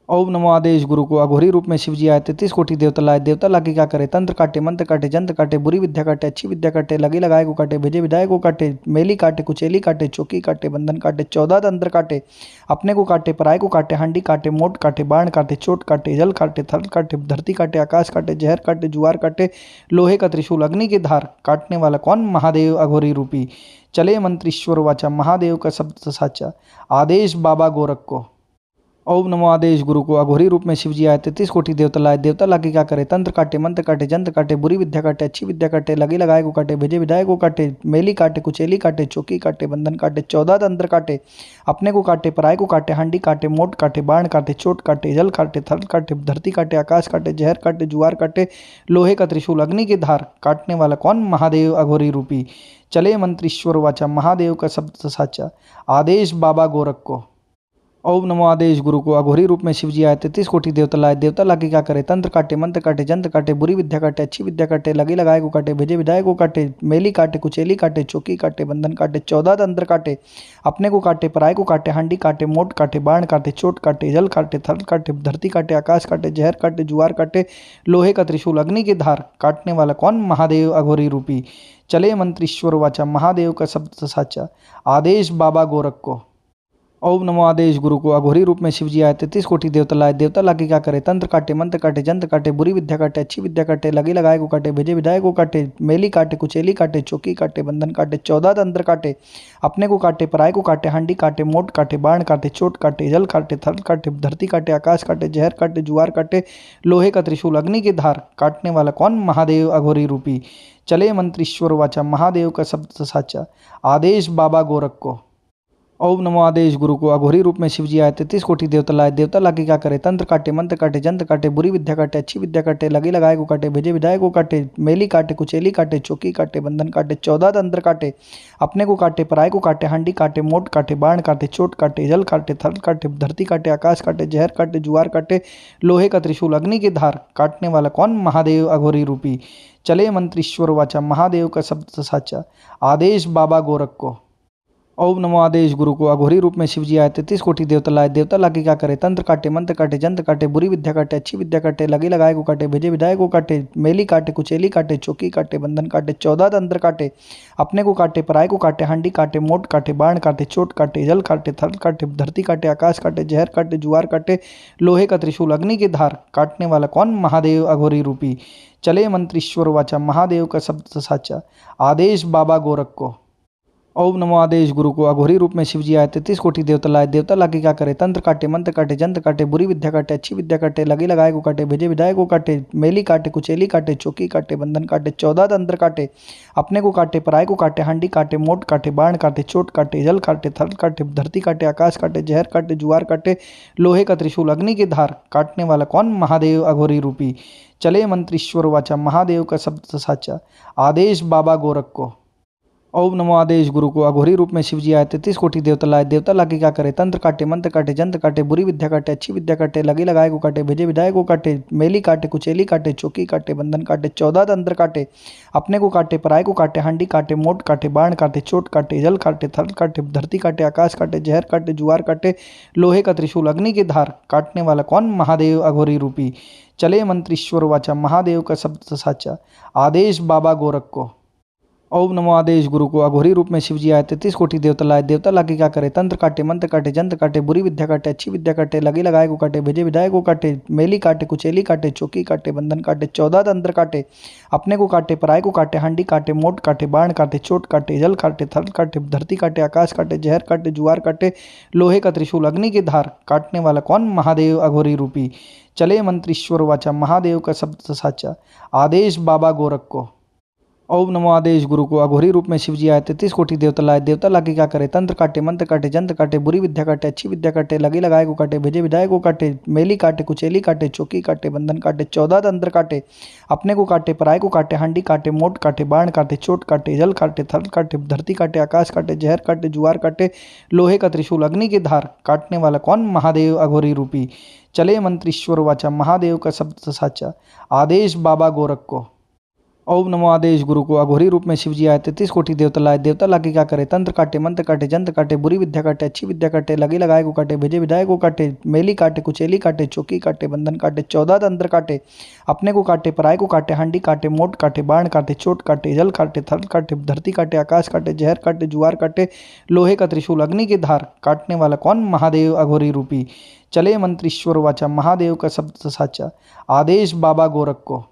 ओम नमो आदेश गुरु को अघोरी रूप में शिव जी आए 33 कोटि देवता लाए। देवता लाके क्या करे, तंत्र काटे, मंत्र काटे, जंत्र काटे, बुरी विद्या काटे, अच्छी विद्या काटे, लगे लगाए को काटे, भेजे विदाए को काटे, मेली काटे, कुचेली काटे, चौकी काटे, बंधन काटे, 14 तंत्र काटे, अपने को काटे, पराय को काटे, हांडी काटे, मोट काटे, बाण काटे, चोट काटे, जल काटे, थल काटे, धरती काटे, आकाश काटे, जहर काटे, जुआर काटे, लोहे का त्रिशूल, अग्नि की धार, काटने वाला कौन, महादेव अघोरी रूपी। चले मंत्रीश्वर वाचा, महादेव का शब्द साचा, आदेश बाबा गोरख को। ओम नमो आदेश गुरु को अघोरी रूप में शिव जी आए 33 कोटि देवता लाए। देवता लागे क्या करे, तंत्र काटे मंत्र काटे जंत्र काटे, बुरी विद्या काटे अच्छी विद्या काटे, लगे लगाए को काटे, भेजे विधायक को काटे, मेली काटे कुचेली काटे, चौकी काटे बंधन काटे, 14 तंत्र काटे, अपने को काटे पराय को काटे, हांडी काटे मोट काटे, बाण काटे चोट काटे, जल काटे थल काटे, धरती काटे आकाश काटे, जहर काटे जुआर काटे, लोहे का त्रिशूल अग्नि की धार काटने वाला कौन, महादेव अघोरी रूपी। चले मंत्रीश्वर वाचा, महादेव का शब्द साचा, आदेश बाबा गोरख को। ओम नमो आदेश गुरु को अघोरी रूप में शिव जी आए 33 कोटि देवता लाए। देवता लागे क्या करे, तंत्र काटे मंत्र काटे जंत्र काटे, बुरी विद्या काटे अच्छी विद्या काटे, लगे लगाए को काटे, भेजे विधायक को काटे, मेली काटे कुचेली काटे, चौकी काटे बंधन काटे, 14 तंत्र काटे, अपने को काटे पराय को काटे, हांडी काटे मोट काटे, बाण काटे चोट काटे, जल काटे थल काटे, धरती काटे आकाश काटे, जहर काटे जुआर काटे, लोहे का त्रिशूल अग्नि की धार काटने वाला कौन, महादेव अघोरी रूपी। चले मंत्रीश्वर वाचा, महादेव का शब्द साचा, आदेश बाबा गोरख को। ओम नमो आदेश गुरु को अघोरी रूप में शिव जी आए 33 कोटि देवता लाए। देवता लागे क्या करे, तंत्र काटे मंत्र काटे जंत्र काटे, बुरी विद्या काटे अच्छी विद्या काटे, लगे लगाए को काटे, भेजे विधायक को काटे, मेली काटे कुचेली काटे, चौकी काटे बंधन काटे, 14 तंत्र काटे, अपने को काटे पराय को काटे, हांडी काटे मोट काटे, बाण काटे चोट काटे, जल काटे थल काटे, धरती काटे आकाश काटे, जहर काटे जुआर काटे, लोहे का त्रिशूल अग्नि की धार काटने वाला कौन, महादेव अघोरी रूपी। चले मंत्रीश्वर वाचा, महादेव का शब्द साचा, आदेश बाबा गोरख को। ओम नमो आदेश गुरु को अघोरी रूप में शिव जी आए 33 कोटि देवता लाए। देवता लागे क्या करे, तंत्र काटे मंत्र काटे जंत्र काटे, बुरी विद्या काटे अच्छी विद्या काटे, लगे लगाए को काटे, भेजे विधायक को काटे, मेली काटे कुचेली काटे, चौकी काटे बंधन काटे, 14 तंत्र काटे, अपने को काटे पराय को काटे, हांडी काटे मोट काटे, बाण काटे चोट काटे, जल काटे थल काटे, धरती काटे आकाश काटे, जहर काटे जुआर काटे, लोहे का त्रिशूल अग्नि की धार काटने वाला कौन, महादेव अघोरी रूपी। चले मंत्रीश्वर वाचा, महादेव का शब्द साचा, आदेश बाबा गोरख को। ओम नमो आदेश गुरु को अघोरी रूप में शिव जी आए 33 कोटि देवता लाए। देवता लागे क्या करे, तंत्र काटे मंत्र काटे जंत्र काटे, बुरी विद्या काटे अच्छी विद्या काटे, लगे लगाए को काटे, भेजे विधायक को काटे, मेली काटे कुचेली काटे, चौकी काटे बंधन काटे, 14 तंत्र काटे, अपने को काटे पराय को काटे, हांडी काटे मोट काटे, बाण काटे चोट काटे, जल काटे थल काटे, धरती काटे आकाश काटे, जहर काटे जुआर काटे, लोहे का त्रिशूल अग्नि की धार काटने वाला कौन, महादेव अघोरी रूपी। चले मंत्रीश्वर वाचा, महादेव का शब्द साचा, आदेश बाबा गोरख को। ओम नमो आदेश गुरु को अघोरी रूप में शिव जी आए 33 कोटि देवता लाए। देवता लागे क्या करे, तंत्र काटे मंत्र काटे जंत्र काटे, बुरी विद्या काटे अच्छी विद्या काटे, लगे लगाए को काटे, भेजे विधायक को काटे, मेली काटे कुचेली काटे, चौकी काटे बंधन काटे, 14 तंत्र काटे, अपने को काटे पराय को काटे, हांडी काटे मोट काटे, बाण काटे चोट काटे, जल काटे थल काटे, धरती काटे आकाश काटे, जहर काटे जुआर काटे, लोहे का त्रिशूल अग्नि की धार काटने वाला कौन, महादेव अघोरी रूपी। चले मंत्रीश्वर वाचा, महादेव का शब्द साचा, आदेश बाबा गोरख को। ओम नमो आदेश गुरु को अघोरी रूप में शिव जी आए 33 कोटि देवता लाए। देवता लागे क्या करे, तंत्र काटे मंत्र काटे जंत्र काटे, बुरी विद्या काटे अच्छी विद्या काटे, लगे लगाए को काटे, भेजे विधायक को काटे, मेली काटे कुचेली काटे, चौकी काटे बंधन काटे, 14 तंत्र काटे, अपने को काटे पराय को काटे, हांडी काटे मोट काटे, बाण काटे चोट काटे, जल काटे थल काटे, धरती काटे आकाश काटे, जहर काटे जुआर काटे, लोहे का त्रिशूल अग्नि की धार काटने वाला कौन, महादेव अघोरी रूपी। चले मंत्रीश्वर वाचा, महादेव का शब्द साचा, आदेश बाबा गोरख को। ओम नमो आदेश गुरु को अघोरी रूप में शिव जी आए 33 कोटि देवता लाए। देवता लागे क्या करे, तंत्र काटे मंत्र काटे जंत्र काटे, बुरी विद्या काटे अच्छी विद्या काटे, लगे लगाए को काटे, भेजे विधायक को काटे, मेली काटे कुचेली काटे, चौकी काटे बंधन काटे, 14 तंत्र काटे, अपने को काटे पराय को काटे, हांडी काटे मोट काटे, बाण काटे चोट काटे, जल काटे थल काटे, धरती काटे आकाश काटे, जहर काटे जुआर काटे, लोहे का त्रिशूल अग्नि की धार काटने वाला कौन, महादेव अघोरी रूपी। चले मंत्रीश्वर वाचा, महादेव का शब्द साचा, आदेश बाबा गोरख को। ओम नमो आदेश गुरु को अघोरी रूप में शिव जी आए 33 कोटि देवता लाए। देवता लागे क्या करे, तंत्र काटे मंत्र काटे जंत्र काटे, बुरी विद्या काटे अच्छी विद्या काटे, लगे लगाए को काटे, भेजे विधायक को काटे, मेली काटे कुचेली काटे, चौकी काटे बंधन काटे, 14 तंत्र काटे, अपने को काटे पराय को काटे, हांडी काटे मोट काटे, बाण काटे चोट काटे, जल काटे थल काटे, धरती काटे आकाश काटे, जहर काटे जुआर काटे, लोहे का त्रिशूल अग्नि की धार काटने वाला कौन, महादेव अघोरी रूपी। चले मंत्रीश्वर वाचा, महादेव का शब्द साचा, आदेश बाबा गोरख को। ओम नमो आदेश गुरु को अघोरी रूप में शिव जी आए 33 कोटि देवता लाए। देवता लागे क्या करे, तंत्र काटे मंत्र काटे जंत्र काटे, बुरी विद्या काटे अच्छी विद्या काटे, लगे लगाए को काटे, भेजे विधायक को काटे, मेली काटे कुचेली काटे, चौकी काटे बंधन काटे, 14 तंत्र काटे, अपने को काटे पराय को काटे, हांडी काटे मोट काटे, बाण काटे चोट काटे, जल काटे थल काटे, धरती काटे आकाश काटे, जहर काटे जुआर काटे, लोहे का त्रिशूल अग्नि की धार काटने वाला कौन, महादेव अघोरी रूपी। चले मंत्रीश्वर वाचा, महादेव का शब्द साचा, आदेश बाबा गोरख को।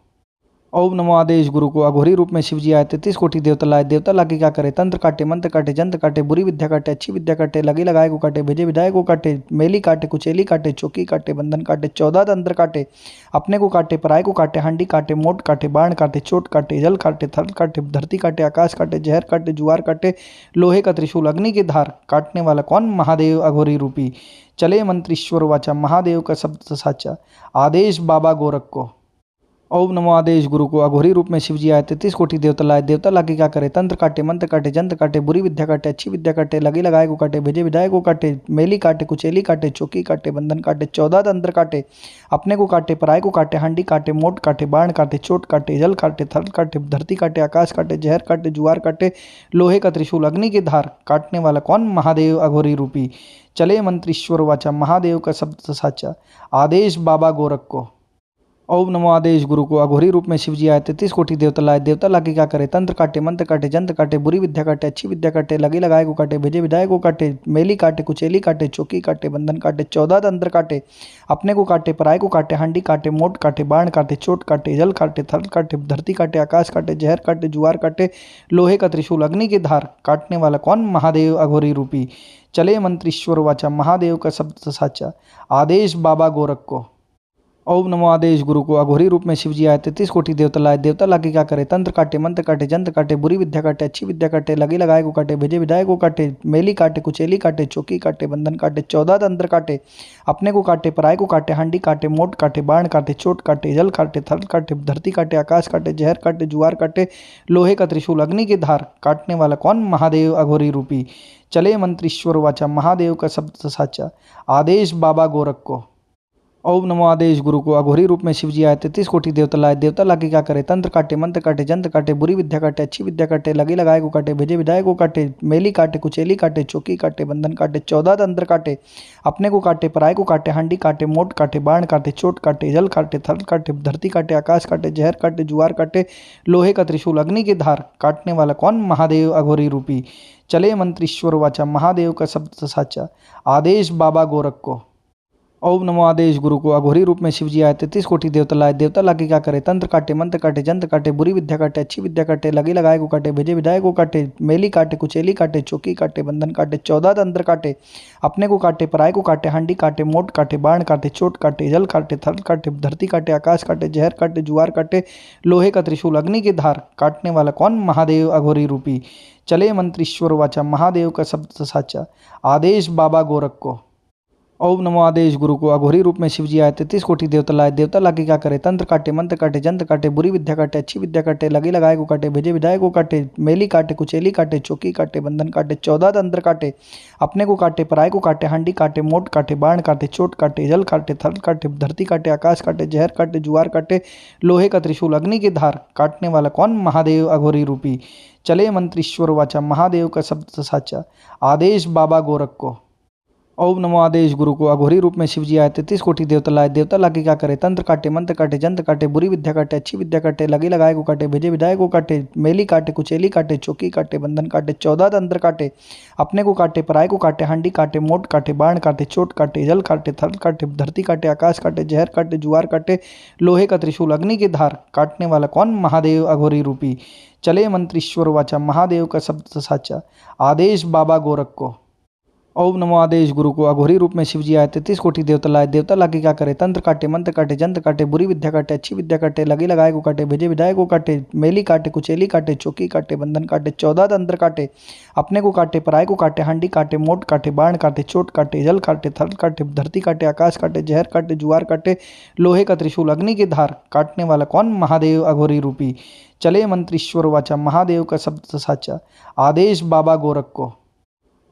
ओम नमो आदेश गुरु को अघोरी रूप में शिव जी आए 33 कोटि देवता लाए। देवता लाके क्या करे, तंत्र काटे, मंत्र काटे, जंत्र काटे, बुरी विद्या काटे, अच्छी विद्या काटे, लगी लगाए को काटे, भेजे विधायक को काटे, मेली काटे, कुचेली काटे, चौकी काटे, बंधन काटे, 14 तंत्र काटे, अपने को काटे, पराय को काटे, हांडी काटे, मोट काटे, बाण काटे, चोट काटे, जल काटे, थल काटे, धरती काटे, आकाश काटे, जहर काटे, जुआर काटे, लोहे का त्रिशूल, अग्नि की धार, काटने वाला कौन, महादेव अघोरी रूपी। चले मंत्रीश्वर वाचा, महादेव का शब्द साचा, आदेश बाबा गोरख को। ओम नमो आदेश गुरु को अघोरी रूप में शिव जी आए 33 कोटि देवता लाए। देवता लाके क्या करे, तंत्र काटे, मंत्र काटे, जंत्र काटे, बुरी विद्या काटे, अच्छी विद्या काटे, लगी लगाए को काटे, भेजे विधायक को काटे, मेली काटे, कुचेली काटे, चौकी काटे, बंधन काटे, 14 तंत्र काटे, अपने को काटे, पराय को काटे, हांडी काटे, मोट काटे, बाण काटे, चोट काटे, जल काटे, थल काटे, धरती काटे, आकाश काटे, जहर काटे, जुआर काटे, लोहे का त्रिशूल, अग्नि की धार, काटने वाला कौन, महादेव अघोरी रूपी। चले मंत्रीश्वर वाचा, महादेव का शब्द साचा, आदेश बाबा गोरख को। ओम नमो आदेश गुरु को अघोरी रूप में शिव जी आए 33 कोटि देवता लाए। देवता लाके क्या करे, तंत्र काटे, मंत्र काटे, जंत्र काटे, बुरी विद्या काटे, अच्छी विद्या काटे, लगी लगाए को काटे, भेजे विधायक को काटे, मेली काटे, कुचेली काटे, चौकी काटे, बंधन काटे, 14 तंत्र काटे, अपने को काटे, पराय को काटे, हांडी काटे, मोट काटे, बाण काटे, चोट काटे, जल काटे, थल काटे, धरती काटे, आकाश काटे, जहर काटे, जुआर काटे, लोहे का त्रिशूल, अग्नि की धार, काटने वाला कौन, महादेव अघोरी रूपी। चले मंत्रीश्वर वाचा, महादेव का शब्द साचा, आदेश बाबा गोरख को। ओम नमो आदेश गुरु को अघोरी रूप में शिव जी आए 33 कोटि देवता लाए। देवता लाके क्या करे, तंत्र काटे, मंत्र काटे, जंत्र काटे, बुरी विद्या काटे, अच्छी विद्या काटे, लगी लगाए को काटे, भेजे विधायक को काटे, मेली काटे, कुचेली काटे, चौकी काटे, बंधन काटे, 14 तंत्र काटे, अपने को काटे, पराय को काटे, हांडी काटे, मोट काटे, बाण काटे, चोट काटे, जल काटे, थल काटे, धरती काटे, आकाश काटे, जहर काटे, जुआर काटे, लोहे का त्रिशूल, अग्नि की धार, काटने वाला कौन, महादेव अघोरी रूपी। चले मंत्रीश्वर वाचा, महादेव का शब्द साचा, आदेश बाबा गोरख को। ओम नमो आदेश गुरु को अघोरी रूप में शिव जी आए 33 कोटि देवता लाए। देवता लाके क्या करे, तंत्र काटे, मंत्र काटे, जंत्र काटे, बुरी विद्या काटे, अच्छी विद्या काटे, लगी लगाए को काटे, भेजे विधायक को काटे, मेली काटे, कुचेली काटे, चौकी काटे, बंधन काटे, 14 तंत्र काटे, अपने को काटे, पराय को काटे, हांडी काटे, मोट काटे, बाण काटे, चोट काटे, जल काटे, थल काटे, धरती काटे, आकाश काटे, जहर काटे, जुआर काटे, लोहे का त्रिशूल, अग्नि की धार, काटने वाला कौन, महादेव अघोरी रूपी। चले मंत्रीश्वर वाचा, महादेव का शब्द साचा, आदेश बाबा गोरख को। ओम नमो आदेश गुरु को अघोरी रूप में शिव जी आए 33 कोटि देवता लाए। देवता लाके क्या करे, तंत्र काटे, मंत्र काटे, जंत्र काटे, बुरी विद्या काटे, अच्छी विद्या काटे, लगी लगाए को काटे, भेजे विधायक को काटे, मेली काटे, कुचेली काटे, चौकी काटे, बंधन काटे, 14 तंत्र काटे, अपने को काटे, पराय को काटे, हांडी काटे, मोट काटे, बाण काटे, चोट काटे, जल काटे, थल काटे, धरती काटे, आकाश काटे, जहर काटे, जुआर काटे, लोहे का त्रिशूल, अग्नि की धार, काटने वाला कौन, महादेव अघोरी रूपी। चले मंत्रीश्वर वाचा, महादेव का शब्द साचा, आदेश बाबा गोरख को। ओम नमो आदेश गुरु को अघोरी रूप में शिव जी आए 33 कोटि देवता लाए। देवता लाके क्या करे, तंत्र काटे, मंत्र काटे, जंत्र काटे, बुरी विद्या काटे, अच्छी विद्या काटे, लगी लगाए को काटे, भेजे विधायक को काटे, मेली काटे, कुचेली काटे, चौकी काटे, बंधन काटे, 14 तंत्र काटे, अपने को काटे, पराय को काटे, हांडी काटे, मोट काटे, बाण काटे, चोट काटे, जल काटे, थल काटे, धरती काटे, आकाश काटे, जहर काटे, जुआर काटे, लोहे का त्रिशूल, अग्नि की धार, काटने वाला कौन, महादेव अघोरी रूपी। चले मंत्रीश्वर वाचा, महादेव का शब्द साचा, आदेश बाबा गोरख को। ओम नमो आदेश गुरु को अघोरी रूप में शिव जी आए 33 कोटि देवता लाए। देवता लाके क्या करे, तंत्र काटे, मंत्र काटे, जंत्र काटे, बुरी विद्या काटे, अच्छी विद्या काटे, लगी लगाए को काटे, भेजे विधायक को काटे, मेली काटे, कुचेली काटे, चौकी काटे, बंधन काटे, 14 तंत्र काटे, अपने को काटे, पराय को काटे, हांडी काटे, मोट काटे, बाण काटे, चोट काटे, जल काटे, थल काटे, धरती काटे, आकाश काटे, जहर काटे, जुआर काटे, लोहे का त्रिशूल, अग्नि की धार, काटने वाला कौन, महादेव अघोरी रूपी। चले मंत्रीश्वर वाचा, महादेव का शब्द साचा, आदेश बाबा गोरख को। ओम नमो आदेश गुरु को अघोरी रूप में शिव जी आए 33 कोटि देवता लाए। देवता लाके क्या करे, तंत्र काटे, मंत्र काटे, जंत्र काटे, बुरी विद्या काटे, अच्छी विद्या काटे, लगी लगाए को काटे, भेजे विधायक को काटे, मेली काटे, कुचेली काटे, चौकी काटे, बंधन काटे, 14 तंत्र काटे, अपने को काटे, पराय को काटे, हांडी काटे, मोट काटे, बाण काटे, चोट काटे, जल काटे, थल काटे, धरती काटे, आकाश काटे, जहर काटे, जुआर काटे, लोहे का त्रिशूल, अग्नि की धार, काटने वाला कौन, महादेव अघोरी रूपी। चले मंत्रीश्वर वाचा, महादेव का शब्द साचा, आदेश बाबा गोरख को।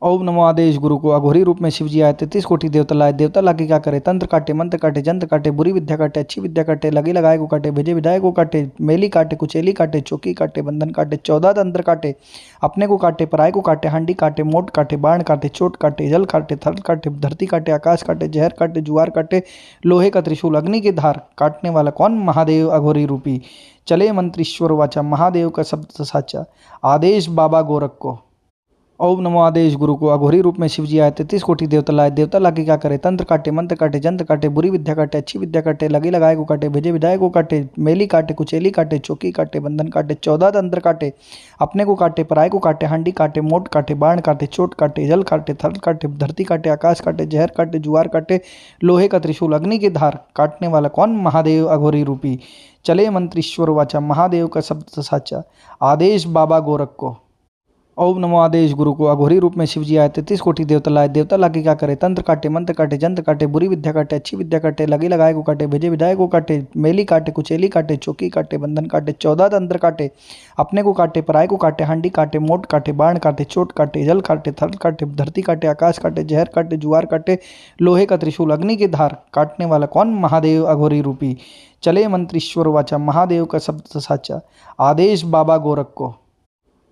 ओम नमो आदेश गुरु को अघोरी रूप में शिव जी आए 33 कोटि देवता लाए। देवता लाके क्या करे, तंत्र काटे, मंत्र काटे, जंत्र काटे, बुरी विद्या काटे, अच्छी विद्या काटे, लगी लगाए को काटे, भेजे विधायक को काटे, मेली काटे, कुचेली काटे, चौकी काटे, बंधन काटे, 14 तंत्र काटे, अपने को काटे, पराय को काटे, हांडी काटे, मोट काटे, बाण काटे, चोट काटे, जल काटे, थल काटे, धरती काटे, आकाश काटे, जहर काटे, जुआर काटे, लोहे का त्रिशूल, अग्नि की धार, काटने वाला कौन, महादेव अघोरी रूपी। चले मंत्रीश्वर वाचा, महादेव का शब्द साचा, आदेश बाबा गोरख को। ओम नमो आदेश गुरु को अघोरी रूप में शिवजी आए 33 कोटि देवता लाए। देवता लाके क्या करे, तंत्र काटे, मंत्र काटे, जंत्र काटे, बुरी विद्या काटे, अच्छी विद्या काटे, लगी लगाए को काटे, भेजे विधायक को काटे, मेली काटे, कुचेली काटे, चौकी काटे, बंधन काटे, 14 तंत्र काटे, अपने को काटे, पराय को काटे, हांडी काटे, मोट काटे, बाण काटे, चोट काटे, जल काटे, थल काटे, धरती काटे, आकाश काटे, जहर काटे, जुआर काटे, लोहे का त्रिशूल, अग्नि की धार, काटने वाला कौन, महादेव अघोरी रूपी। चले मंत्रीश्वर वाचा, महादेव का शब्द साचा, आदेश बाबा गोरख को। ओम नमो आदेश गुरु को अघोरी रूप में शिवजी आए 33 कोटि देवता लाए। देवता लाके क्या करे, तंत्र काटे, मंत्र काटे, जंत्र काटे, बुरी विद्या काटे, अच्छी विद्या काटे, लगी लगाए को काटे, भेजे विधायक को काटे, मेली काटे, कुचेली काटे, चौकी काटे, बंधन काटे, 14 तंत्र काटे, अपने को काटे, पराय को काटे, हांडी काटे, मोट काटे, बाण काटे, चोट काटे, जल काटे, थल काटे, धरती काटे, आकाश काटे, जहर काटे, जुआर काटे, लोहे का त्रिशूल, अग्नि की धार, काटने वाला कौन, महादेव अघोरी रूपी। चले मंत्रीश्वर वाचा, महादेव का शब्द साचा, आदेश बाबा गोरख को।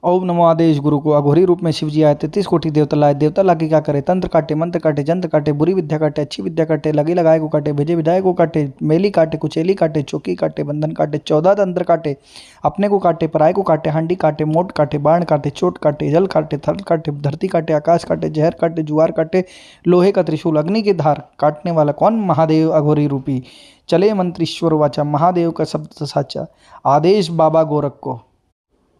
ओम नमो आदेश गुरु को अघोरी रूप में शिवजी आए 33 कोटि देवता लाए। देवता लाके क्या करे, तंत्र काटे, मंत्र काटे, जंत्र काटे, बुरी विद्या काटे, अच्छी विद्या काटे, लगी लगाए को काटे, भेजे विधायक को काटे, मेली काटे, कुचेली काटे, चौकी काटे, बंधन काटे, 14 तंत्र काटे, अपने को काटे, पराय को काटे, हांडी काटे, मोट काटे, बाण काटे, चोट काटे, जल काटे, थल काटे, धरती काटे, आकाश काटे, जहर काटे, जुआर काटे, लोहे का त्रिशूल, अग्नि की धार, काटने वाला कौन, महादेव अघोरी रूपी। चले मंत्रीश्वर वाचा, महादेव का शब्द साचा, आदेश बाबा गोरख को।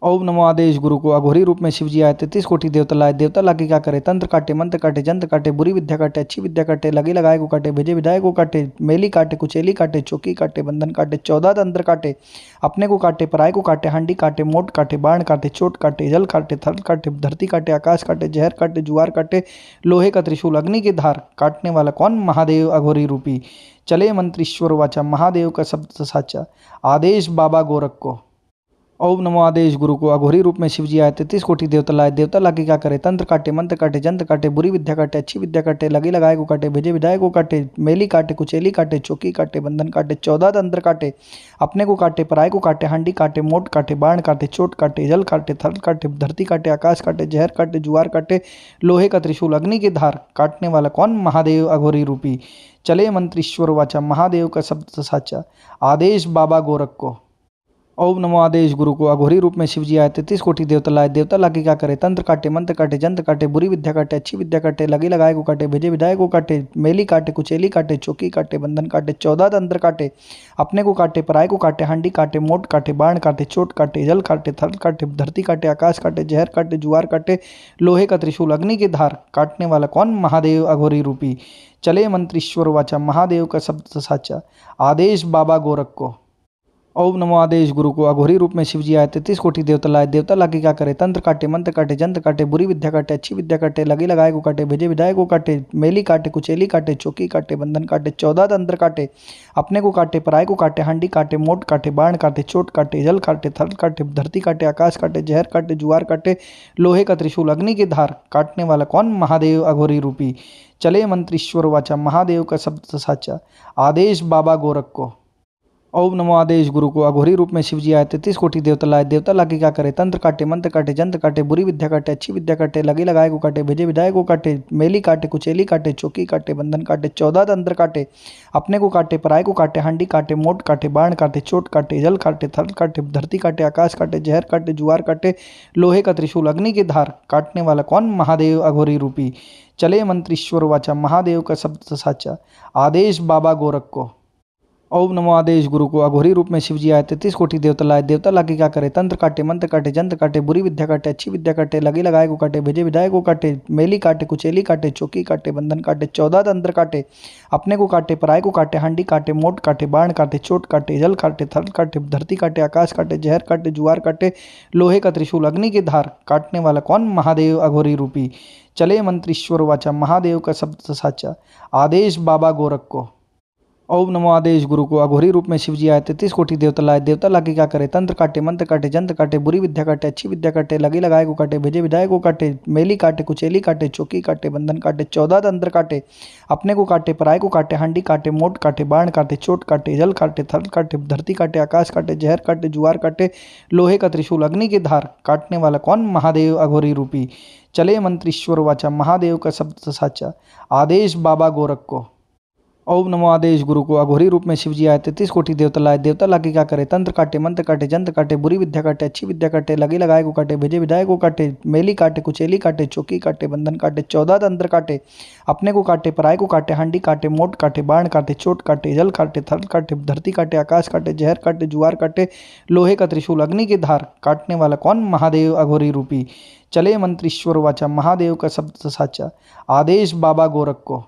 ओम नमो आदेश गुरु को अघोरी रूप में शिवजी आए 33 कोटि देवता लाए। देवता लाके क्या करे, तंत्र काटे, मंत्र काटे, जंत्र काटे, बुरी विद्या काटे, अच्छी विद्या काटे, लगी लगाए को काटे, भेजे विधायक को काटे, मेली काटे, कुचेली काटे, चौकी काटे, बंधन काटे, 14 तंत्र काटे, अपने को काटे, पराय को काटे, हांडी काटे, मोट काटे, बाण काटे, चोट काटे, जल काटे, थल काटे, धरती काटे, आकाश काटे, जहर काटे, जुआर काटे, लोहे का त्रिशूल, अग्नि की धार, काटने वाला कौन, महादेव अघोरी रूपी। चले मंत्रीश्वर वाचा, महादेव का शब्द साचा, आदेश बाबा गोरख को। ओम नमो आदेश गुरु को अघोरी रूप में शिवजी आए 33 कोटि देवता लाए। देवता लाके क्या करे, तंत्र काटे, मंत्र काटे, जंत्र काटे, बुरी विद्या काटे, अच्छी विद्या काटे, लगी लगाए को काटे, भेजे विधायक को काटे, मेली काटे, कुचेली काटे, चौकी काटे, बंधन काटे, 14 तंत्र काटे, अपने को काटे, पराय को काटे, हांडी काटे, मोट काटे, बाण काटे, चोट काटे, जल काटे, थल काटे, धरती काटे, आकाश काटे, जहर काटे, जुआर काटे, लोहे का त्रिशूल, अग्नि की धार, काटने वाला कौन, महादेव अघोरी रूपी। चले मंत्रीश्वर वाचा, महादेव का शब्द साचा, आदेश बाबा गोरख को। ओम नमो आदेश गुरु को अघोरी रूप में शिवजी आए 33 कोटि देवता लाए। देवता लाके क्या करे, तंत्र काटे, मंत्र काटे, जंत्र काटे, बुरी विद्या काटे, अच्छी विद्या काटे, लगी लगाए को काटे, भेजे विधायक को काटे, मेली काटे, कुचेली काटे, चौकी काटे, बंधन काटे, 14 तंत्र काटे, अपने को काटे, पराय को काटे, हांडी काटे, मोट काटे, बाण काटे, चोट काटे, जल काटे, थल काटे, धरती काटे, आकाश काटे, जहर काटे, जुआर काटे, लोहे का त्रिशूल, अग्नि की धार, काटने वाला कौन, महादेव अघोरी रूपी। चले मंत्रीश्वर वाचा, महादेव का शब्द साचा, आदेश बाबा गोरख को। ओम नमो आदेश गुरु को अघोरी रूप में शिवजी आए 33 कोटि देवता लाए। देवता लाके क्या करे, तंत्र काटे, मंत्र काटे, जंत्र काटे, बुरी विद्या काटे, अच्छी विद्या काटे, लगी लगाए को काटे, भेजे विधायक को काटे, मेली काटे, कुचेली काटे, चौकी काटे, बंधन काटे, 14 तंत्र काटे, अपने को काटे, पराय को काटे, हांडी काटे, मोट काटे, बाण काटे, चोट काटे, जल काटे, थल काटे, धरती काटे, आकाश काटे, जहर काटे, जुआर काटे, लोहे का त्रिशूल, अग्नि की धार, काटने वाला कौन, महादेव अघोरी रूपी। चले मंत्रीश्वर वाचा, महादेव का शब्द साचा, आदेश बाबा गोरख को। ओम नमो आदेश गुरु को अघोरी रूप में शिवजी आए 33 कोटि देवता लाए। देवता लाके क्या करे, तंत्र काटे, मंत्र काटे, जंत्र काटे, बुरी विद्या काटे, अच्छी विद्या काटे, लगी लगाए को काटे, भेजे विधायक को काटे, मेली काटे, कुचेली काटे, चौकी काटे, बंधन काटे, 14 तंत्र काटे, अपने को काटे, पराय को काटे, हांडी काटे, मोट काटे, बाण काटे, चोट काटे, जल काटे, थल काटे, धरती काटे, आकाश काटे, जहर काटे, जुआर काटे, लोहे का त्रिशूल, अग्नि की धार, काटने वाला कौन, महादेव अघोरी रूपी। चले मंत्रीश्वर वाचा, महादेव का शब्द साचा, आदेश बाबा गोरख को। ओम नमो आदेश गुरु को अघोरी रूप में शिवजी आए 33 कोटि देवता लाए। देवता लाके क्या करे, तंत्र काटे, मंत्र काटे, जंत्र काटे, बुरी विद्या काटे, अच्छी विद्या काटे, लगी लगाए को काटे, भेजे विधायक को काटे, मेली काटे, कुचेली काटे, चौकी काटे, बंधन काटे, 14 तंत्र काटे, अपने को काटे, पराय को काटे, हांडी काटे, मोट काटे, बाण काटे, चोट काटे, जल काटे, थल काटे, धरती काटे, आकाश काटे, जहर काटे, जुआर काटे, लोहे का त्रिशूल, अग्नि की धार, काटने वाला कौन, महादेव अघोरी रूपी। चले मंत्रीश्वर वाचा, महादेव का शब्द साचा, आदेश बाबा गोरख को। ओम नमो आदेश गुरु को अघोरी रूप में शिवजी आए 33 कोटि देवता लाए। देवता लाके क्या करे, तंत्र काटे, मंत्र काटे, जंत्र काटे, बुरी विद्या काटे, अच्छी विद्या काटे, लगी लगाए को काटे, भेजे विधायक को काटे, मेली काटे, कुचेली काटे, चौकी काटे, बंधन काटे, 14 तंत्र काटे, अपने को काटे, पराय को काटे, हांडी काटे, मोट काटे, बाण काटे, चोट काटे, जल काटे, थल काटे, धरती काटे, आकाश काटे, जहर काटे, जुआर काटे, लोहे का त्रिशूल, अग्नि की धार, काटने वाला कौन, महादेव अघोरी रूपी। चले मंत्रीश्वर वाचा, महादेव का शब्द साचा, आदेश बाबा गोरख को। ओम नमो आदेश गुरु को अघोरी रूप में शिवजी आए 33 कोटि देवता लाए। देवता लाके क्या करे, तंत्र काटे, मंत्र काटे, जंत्र काटे, बुरी विद्या काटे, अच्छी विद्या काटे, लगी लगाए को काटे, भेजे विधाए को काटे, मेली काटे, कुचेली काटे, चौकी काटे, बंधन काटे, 14 तंत्र काटे, अपने को काटे, पराय को काटे, हांडी काटे, मोट काटे, बाण काटे, चोट काटे, जल काटे, थल काटे, धरती काटे, आकाश काटे, जहर काटे, जुआर काटे, लोहे का त्रिशूल, अग्नि की धार, काटने वाला कौन, महादेव अघोरी रूपी। चले मंत्रीश्वर वाचा, महादेव का शब्द साचा, आदेश बाबा गोरख को।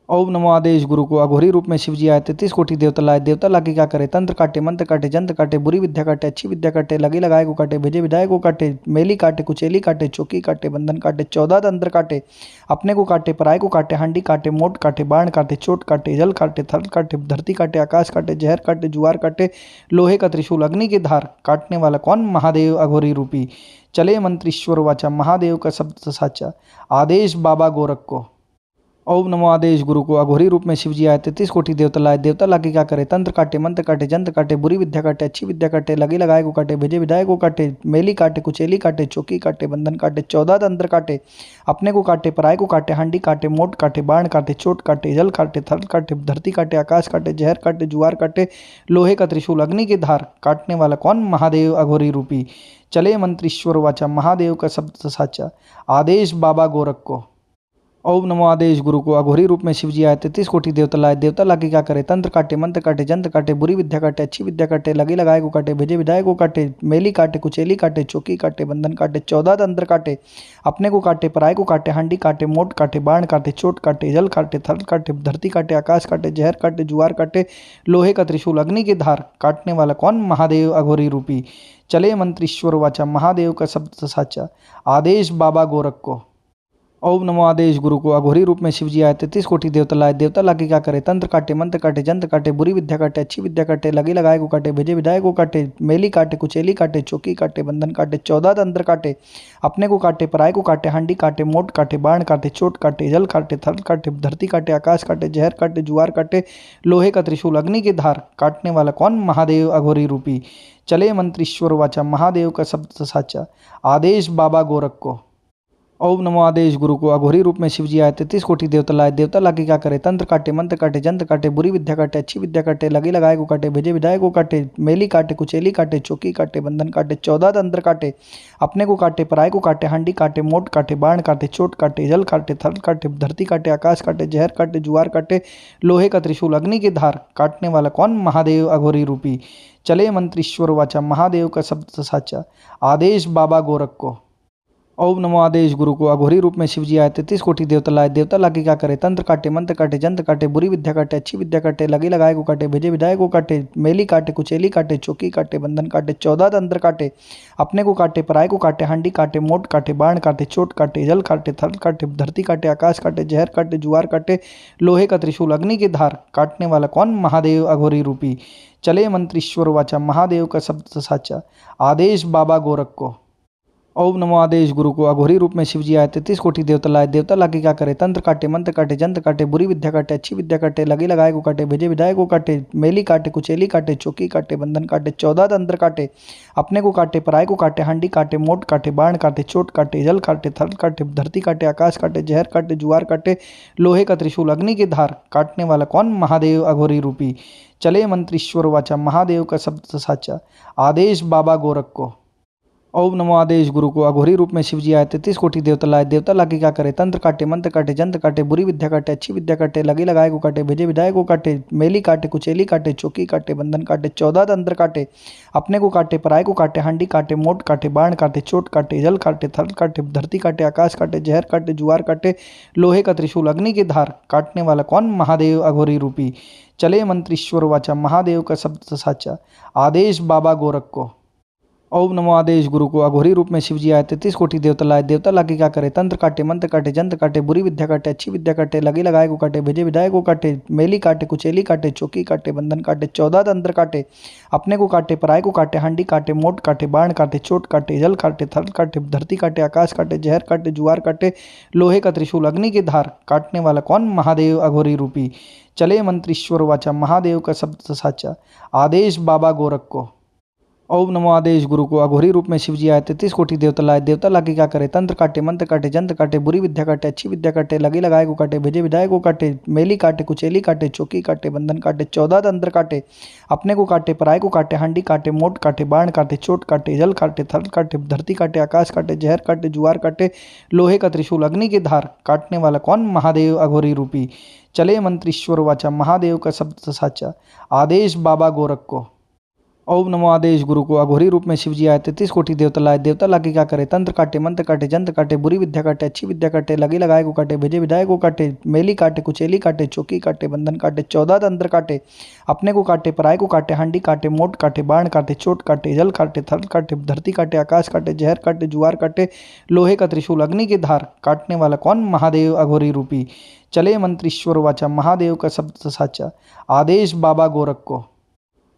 ओम नमो आदेश गुरु को अघोरी रूप में शिवजी आए 33 कोटि देवता लाए। देवता लाके क्या करे, तंत्र काटे, मंत्र काटे, जंत्र काटे, बुरी विद्या काटे, अच्छी विद्या काटे, लगी लगाए को काटे, भेजे विधाए को काटे, मेली काटे, कुचेली काटे, चौकी काटे, बंधन काटे, 14 तंत्र काटे, अपने को काटे, पराय को काटे, हांडी काटे, मोट काटे, बाण काटे, चोट काटे, जल काटे, थल काटे, धरती काटे, आकाश काटे, जहर काटे, जुआर काटे, लोहे का त्रिशूल, अग्नि की धार, काटने वाला कौन, महादेव अघोरी रूपी। चले मंत्रीश्वर वाचा, महादेव का शब्द साचा, आदेश बाबा गोरख को। ओम नमो आदेश गुरु को अघोरी रूप में शिवजी आए 33 कोटि देवता लाए। देवता लाके क्या करे, तंत्र काटे, मंत्र काटे, जंत्र काटे, बुरी विद्या काटे, अच्छी विद्या काटे, लगी लगाए को काटे, भेजे विधाए को काटे, मेली काटे, कुचेली काटे, चौकी काटे, बंधन काटे, 14 तंत्र काटे, अपने को काटे, पराय को काटे, हांडी काटे, मोट काटे, बाण काटे, चोट काटे, जल काटे, थल काटे, धरती काटे, आकाश काटे, जहर काटे, जुआर काटे, लोहे का त्रिशूल, अग्नि की धार, काटने वाला कौन, महादेव अघोरी रूपी। चले मंत्रीश्वर वाचा, महादेव का शब्द साचा, आदेश बाबा गोरख को। ओम नमो आदेश गुरु को अघोरी रूप में शिवजी आए 33 कोटि देवता लाए। देवता लाके क्या करे, तंत्र काटे, मंत्र काटे, जंत्र काटे, बुरी विद्या काटे, अच्छी विद्या काटे, लगी लगाए को काटे, भेजे विधाए को काटे, मेली काटे, कुचेली काटे, चौकी काटे, बंधन काटे, 14 तंत्र काटे, अपने को काटे, पराय को काटे, हांडी काटे, मोट काटे, बाण काटे, चोट काटे, जल काटे, थल काटे, धरती काटे, आकाश काटे, जहर काटे, जुआर काटे, लोहे का त्रिशूल, अग्नि की धार, काटने वाला कौन, महादेव अघोरी रूपी। चले मंत्रीश्वर वाचा, महादेव का शब्द साचा, आदेश बाबा गोरख को। ओम नमो आदेश गुरु को अघोरी रूप में शिवजी आए 33 कोटि देवता लाए। देवता लाके क्या करे, तंत्र काटे, मंत्र काटे, जंत्र काटे, बुरी विद्या काटे, अच्छी विद्या काटे, लगी लगाए को काटे, भेजे विधाए को काटे, मेली काटे, कुचेली काटे, चौकी काटे, बंधन काटे, 14 तंत्र काटे, अपने को काटे, पराय को काटे, हांडी काटे, मोट काटे, बाण काटे, चोट काटे, जल काटे, थल काटे, धरती काटे, आकाश काटे, जहर काटे, जुआर काटे, लोहे का त्रिशूल, अग्नि की धार, काटने वाला कौन, महादेव अघोरी रूपी। चले मंत्रीश्वर वाचा, महादेव का शब्द साचा, आदेश बाबा गोरख को। ओम नमो आदेश गुरु को अघोरी रूप में शिवजी आए 33 कोटि देवता लाए। देवता लाके क्या करे, तंत्र काटे, मंत्र काटे, जंत्र काटे, बुरी विद्या काटे, अच्छी विद्या काटे, लगी लगाए को काटे, भेजे विधाए को काटे, मेली काटे, कुचेली काटे, चौकी काटे, बंधन काटे, 14 तंत्र काटे, अपने को काटे, पराय को काटे, हांडी काटे, मोट काटे, बाण काटे, चोट काटे, जल काटे, थल काटे, धरती काटे, आकाश काटे, जहर काटे, जुआर काटे, लोहे का त्रिशूल, अग्नि की धार, काटने वाला कौन, महादेव अघोरी रूपी। चले मंत्रीश्वर वाचा, महादेव का शब्द साचा, आदेश बाबा गोरख को। ओम नमो आदेश गुरु को अघोरी रूप में शिवजी आए 33 कोटि देवता लाए। देवता लाके क्या करे, तंत्र काटे, मंत्र काटे, जंत्र काटे, बुरी विद्या काटे, अच्छी विद्या काटे, लगी लगाए को काटे, भेजे विधाए को काटे, मेली काटे, कुचेली काटे, चौकी काटे, बंधन काटे, 14 तंत्र काटे, अपने को काटे, पराय को काटे, हांडी काटे, मोट काटे, बाण काटे, चोट काटे, जल काटे, थल काटे, धरती काटे, आकाश काटे, जहर काटे, जुआर काटे, लोहे का त्रिशूल, अग्नि की धार, काटने वाला कौन, महादेव अघोरी रूपी। चले मंत्रीश्वर वाचा, महादेव का शब्द साचा, आदेश बाबा गोरख को। ओम नमो आदेश गुरु को अघोरी रूप में शिवजी आए 33 कोटि देवता लाए। देवता लाके क्या करे, तंत्र काटे, मंत्र काटे, जंत्र काटे, बुरी विद्या काटे, अच्छी विद्या काटे, लगी लगाए को काटे, भेजे विधाए को काटे, मेली काटे, कुचेली काटे, चौकी काटे, बंधन काटे, 14 तंत्र काटे, अपने को काटे, पराय को काटे, हांडी काटे, मोट काटे, बाण काटे, चोट काटे, जल काटे, थल काटे, धरती काटे, आकाश काटे, जहर काटे, जुआर काटे, लोहे का त्रिशूल, अग्नि की धार, काटने वाला कौन, महादेव अघोरी रूपी। चले मंत्रीश्वर वाचा, महादेव का शब्द साचा, आदेश बाबा गोरख को। ओम नमो आदेश गुरु को अघोरी रूप में शिवजी आए 33 कोटि देवता लाए। देवता लाके क्या करे, तंत्र काटे, मंत्र काटे, जंत्र काटे, बुरी विद्या काटे, अच्छी विद्या काटे, लगी लगाए को काटे, भेजे विधाए को काटे, मेली काटे, कुचेली काटे, चौकी काटे, बंधन काटे, 14 तंत्र काटे, अपने को काटे, पराय को काटे, हांडी काटे, मोट काटे, बाण काटे, चोट काटे, जल काटे, थल काटे, धरती काटे, आकाश काटे, जहर काटे, जुआर काटे, लोहे का त्रिशूल, अग्नि की धार, काटने वाला कौन, महादेव अघोरी रूपी। चले मंत्रीश्वर वाचा, महादेव का शब्द साचा, आदेश बाबा गोरख को। ओम नमो आदेश गुरु को अघोरी रूप में शिवजी आए 33 कोटि देवता लाए। देवता लाके क्या करे, तंत्र काटे, मंत्र काटे, जंत्र काटे, बुरी विद्या काटे, अच्छी विद्या काटे, लगी लगाए को काटे, भेजे विधाए को काटे, मेली काटे, कुचेली काटे, चौकी काटे, बंधन काटे, 14 तंत्र काटे, अपने को काटे, पराय को काटे, हांडी काटे, मोट काटे, बाण काटे, चोट काटे, जल काटे, थल काटे, धरती काटे, आकाश काटे, जहर काटे, जुआर काटे, लोहे का त्रिशूल, अग्नि की धार, काटने वाला कौन, महादेव अघोरी रूपी। चले मंत्रीश्वर वाचा, महादेव का शब्द साचा, आदेश बाबा गोरख को। ओम नमो आदेश गुरु को अघोरी रूप में शिवजी आए 33 कोटि देवता लाए। देवता लाके क्या करे, तंत्र काटे, मंत्र काटे, जंत्र काटे, बुरी विद्या काटे, अच्छी विद्या काटे, लगे लगाए को काटे, भेजे विदाए को काटे, मेली काटे, कुचेली काटे, चौकी काटे, बंधन काटे, 14 तंत्र काटे, अपने को काटे, पराय को काटे, हांडी काटे, मोट काटे, बाण काटे, चोट काटे, जल काटे, थल काटे, धरती काटे, आकाश काटे, जहर काटे, जुआर काटे, लोहे का त्रिशूल, अग्नि की धार, काटने वाला कौन, महादेव अघोरी रूपी। चले मंत्रीश्वर वाचा, महादेव का शब्द साचा, आदेश बाबा गोरख को। ओम नमो आदेश गुरु को अघोरी रूप में शिवजी आए 33 कोटि देवता लाए। देवता लाके क्या करे, तंत्र काटे, मंत्र काटे, जंत्र काटे, बुरी विद्या काटे, अच्छी विद्या काटे, लगे लगाए को काटे, भेजे विदाए को काटे, मेली काटे, कुचेली काटे, चौकी काटे, बंधन काटे, 14 तंत्र काटे, अपने को काटे, पराय को काटे, हांडी काटे, मोट काटे, बाण काटे, चोट काटे, जल काटे, थल काटे, धरती काटे, आकाश काटे, जहर काटे, जुआर काटे, लोहे का त्रिशूल, अग्नि की धार, काटने वाला कौन, महादेव अघोरी रूपी। चले मंत्रीश्वर वाचा, महादेव का शब्द साचा, आदेश बाबा गोरख को।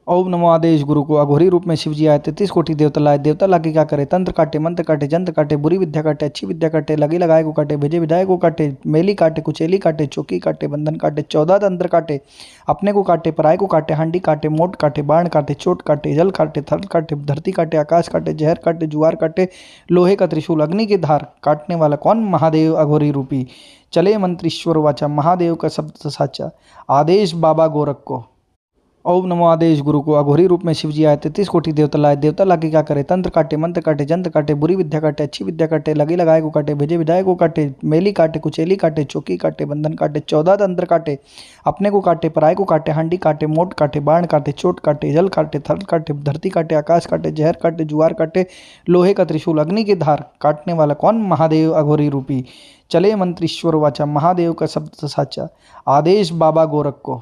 ओम नमो आदेश गुरु को अघोरी रूप में शिवजी आए 33 कोटि देवता लाए। देवता लाके क्या करे, तंत्र काटे, मंत्र काटे, जंत्र काटे, बुरी विद्या काटे, अच्छी विद्या काटे, लगे लगाए को काटे, भेजे विदाए को काटे, मेली काटे, कुचेली काटे, चौकी काटे, बंधन काटे, 14 तंत्र काटे, अपने को काटे, पराय को काटे, हांडी काटे, मोट काटे, बाण काटे, चोट काटे, जल काटे, थल काटे, धरती काटे, आकाश काटे, जहर काटे, जुआर काटे, लोहे का त्रिशूल, अग्नि की धार, काटने वाला कौन, महादेव अघोरी रूपी। चले मंत्रीश्वर वाचा, महादेव का शब्द साचा, आदेश बाबा गोरख को। ओम नमो आदेश गुरु को अघोरी रूप में शिवजी आए 33 कोटि देवता लाए। देवता लाके क्या करे, तंत्र काटे, मंत्र काटे, जंत्र काटे, बुरी विद्या काटे, अच्छी विद्या काटे, लगे लगाए को काटे, भेजे विदाए को काटे, मेली काटे, कुचेली काटे, चौकी काटे, बंधन काटे, 14 तंत्र काटे, अपने को काटे, पराय को काटे, हांडी काटे, मोट काटे, बाण काटे, चोट काटे, जल काटे, थल काटे, धरती काटे, आकाश काटे, जहर काटे, जुआर काटे, लोहे का त्रिशूल, अग्नि की धार, काटने वाला कौन, महादेव अघोरी रूपी। चले मंत्रीश्वर वाचा, महादेव का शब्द साचा, आदेश बाबा गोरख को।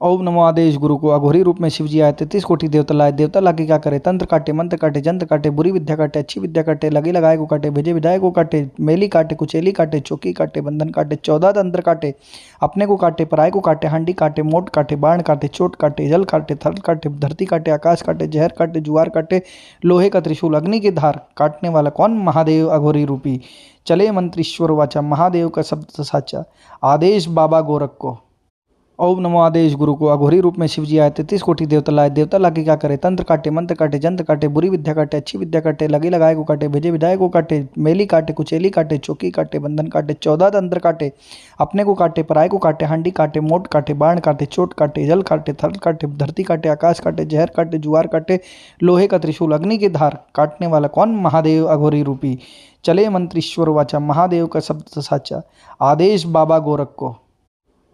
ओम नमो आदेश गुरु को अघोरी रूप में शिवजी आए 33 कोटि देवता लाए। देवता लाके क्या करे, तंत्र काटे, मंत्र काटे, जंत्र काटे, बुरी विद्या काटे, अच्छी विद्या काटे, लगे लगाए को काटे, भेजे विदाए को काटे, मेली काटे, कुचेली काटे, चौकी काटे, बंधन काटे, 14 तंत्र काटे, अपने को काटे, पराय को काटे, हांडी काटे, मोट काटे, बाण काटे, चोट काटे, जल काटे, थल काटे, धरती काटे, आकाश काटे, जहर काटे, जुआर काटे, लोहे का त्रिशूल, अग्नि की धार, काटने वाला कौन, महादेव अघोरी रूपी। चले मंत्रीश्वर वाचा, महादेव का शब्द साचा, आदेश बाबा गोरख को। ओम नमो आदेश गुरु को अघोरी रूप में शिवजी आए 33 कोटि देवता लाए। देवता लाके क्या करे, तंत्र काटे, मंत्र काटे, जंत्र काटे, बुरी विद्या काटे, अच्छी विद्या काटे, लगे लगाए को काटे, भेजे विदाए को काटे, मेली काटे, कुचेली काटे, चौकी काटे, बंधन काटे, 14 तंत्र काटे, अपने को काटे, पराय को काटे, हांडी काटे, मोट काटे, बाण काटे, चोट काटे, जल काटे, थल काटे, धरती काटे, आकाश काटे, जहर काटे, जुआर काटे, लोहे का त्रिशूल, अग्नि की धार, काटने वाला कौन, महादेव अघोरी रूपी। चले मंत्रीश्वर वाचा, महादेव का शब्द साचा, आदेश बाबा गोरख को।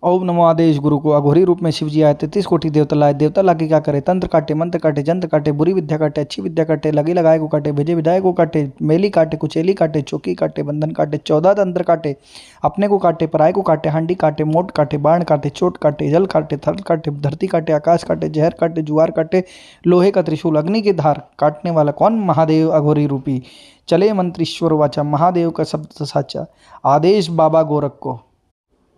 ओम नमो आदेश गुरु को अघोरी रूप में शिवजी आए 33 कोटि देवता लाए। देवता लाके क्या करे, तंत्र काटे, मंत्र काटे, जंत्र काटे, बुरी विद्या काटे, अच्छी विद्या काटे, लगे लगाए को काटे, भेजे विदाए को काटे, मेली काटे, कुचेली काटे, चौकी काटे, बंधन काटे, 14 तंत्र काटे, अपने को काटे, पराय को काटे, हांडी काटे, मोट काटे, बाण काटे, चोट काटे, जल काटे, थल काटे, धरती काटे, आकाश काटे, जहर काटे, जुआर काटे, लोहे का त्रिशूल, अग्नि की धार, काटने वाला कौन, महादेव अघोरी रूपी। चले मंत्रीश्वर वाचा, महादेव का शब्द साचा, आदेश बाबा गोरख को।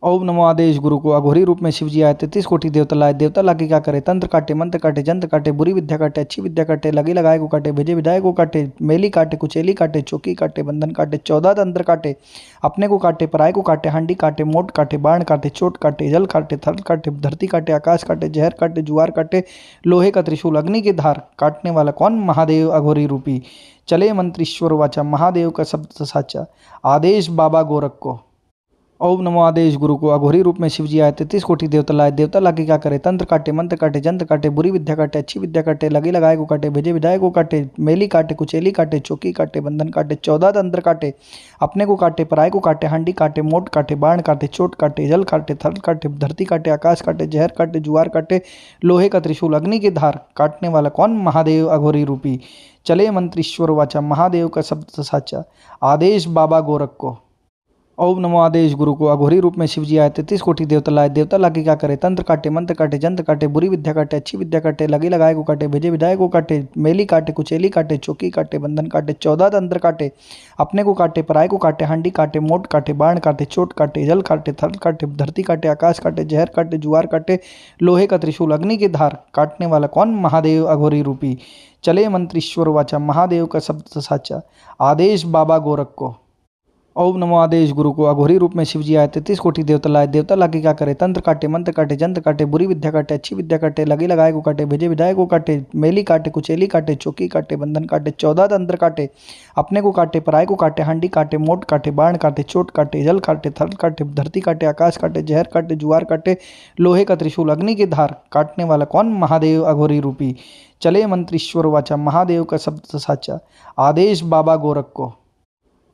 ओम नमो आदेश गुरु को अघोरी रूप में शिवजी आए 33 कोटि देवता लाए। देवता लाके क्या करे, तंत्र काटे, मंत्र काटे, जंत्र काटे, बुरी विद्या काटे, अच्छी विद्या काटे, लगे लगाए को काटे, भेजे विदाए को काटे, मेली काटे, कुचेली काटे, चौकी काटे, बंधन काटे, 14 तंत्र काटे, अपने को काटे, पराय को काटे, हांडी काटे, मोट काटे, बाण काटे, चोट काटे, जल काटे, थल काटे, धरती काटे, आकाश काटे, जहर काटे, जुआर काटे, लोहे का त्रिशूल, अग्नि की धार, काटने वाला कौन, महादेव अघोरी रूपी। चले मंत्रीश्वर वाचा, महादेव का शब्द साचा, आदेश बाबा गोरख को। ओम नमो आदेश गुरु को अघोरी रूप में शिवजी आए 33 कोटि देवता लाए। देवता लाके क्या करे, तंत्र काटे, मंत्र काटे, जंत्र काटे, बुरी विद्या काटे, अच्छी विद्या काटे, लगे लगाए को काटे, भेजे विदाए को काटे, मेली काटे, कुचेली काटे, चौकी काटे, बंधन काटे, 14 तंत्र काटे, अपने को काटे, पराय को काटे, हांडी काटे, मोट काटे, बाण काटे, चोट काटे, जल काटे, थल काटे, धरती काटे, आकाश काटे, जहर काटे, जुआर काटे, लोहे का त्रिशूल, अग्नि की धार, काटने वाला कौन, महादेव अघोरी रूपी। चले मंत्रीश्वर वाचा, महादेव का शब्द साचा, आदेश बाबा गोरख को। ओम नमो आदेश गुरु को अघोरी रूप में शिवजी आए 33 कोटि देवता लाए। देवता लाके क्या करे, तंत्र काटे, मंत्र काटे, जंत्र काटे, बुरी विद्या काटे, अच्छी विद्या काटे, लगे लगाए को काटे, भेजे विदाए को काटे, मेली काटे, कुचेली काटे, चौकी काटे, बंधन काटे, 14 तंत्र काटे, अपने को काटे, पराय को काटे, हांडी काटे, मोट काटे, बाण काटे, चोट काटे, जल काटे, थल काटे, धरती काटे, आकाश काटे, जहर काटे, जुआर काटे, लोहे का त्रिशूल, अग्नि की धार, काटने वाला कौन, महादेव अघोरी रूपी। चले मंत्रीश्वर वाचा, महादेव का शब्द साचा, आदेश बाबा गोरख को। ओम नमो आदेश गुरु को। अघोरी रूप में शिव जी आए, 33 कोटि देवता लाए। देवता लाके क्या करे, तंत्र काटे, मंत्र काटे, जंत्र काटे, बुरी विद्या काटे, अच्छी विद्या काटे, लगे लगाए को काटे, भेजे विधायक को काटे, मेली काटे, कुचेली काटे, चौकी काटे, बंधन काटे, 14 तंत्र काटे, अपने को काटे, पराय को काटे, हांडी काटे, मोट काटे, बाण काटे, चोट काटे, जल काटे, थल काटे, धरती काटे, आकाश काटे, जहर काटे, जुआर काटे, लोहे का त्रिशूल, अग्नि की धार, काटने वाला कौन, महादेव अघोरी रूपी। चले मंत्रीश्वर वाचा, महादेव का शब्द साचा, आदेश बाबा गोरख को।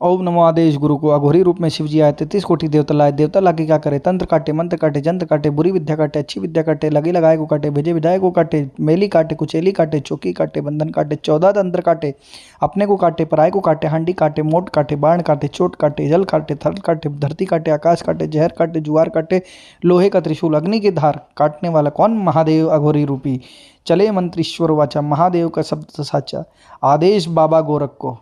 ओम नमो आदेश गुरु को। अघोरी रूप में शिव जी आए, 33 कोटि देवता लाए। देवता लाके क्या करे, तंत्र काटे, मंत्र काटे, जंत्र काटे, बुरी विद्या काटे, अच्छी विद्या काटे, लगे लगाए को काटे, भेजे विधायक को काटे, मेली काटे, कुचेली काटे, चौकी काटे, बंधन काटे, 14 तंत्र काटे, अपने को काटे, पराय को काटे, हांडी काटे, मोट काटे, बाण काटे, चोट काटे, जल काटे, थल काटे, धरती काटे, आकाश काटे, जहर काटे, जुआर काटे, लोहे का त्रिशूल, अग्नि की धार, काटने वाला कौन, महादेव अघोरी रूपी। चले मंत्रीश्वर वाचा, महादेव का शब्द साचा, आदेश बाबा गोरख को।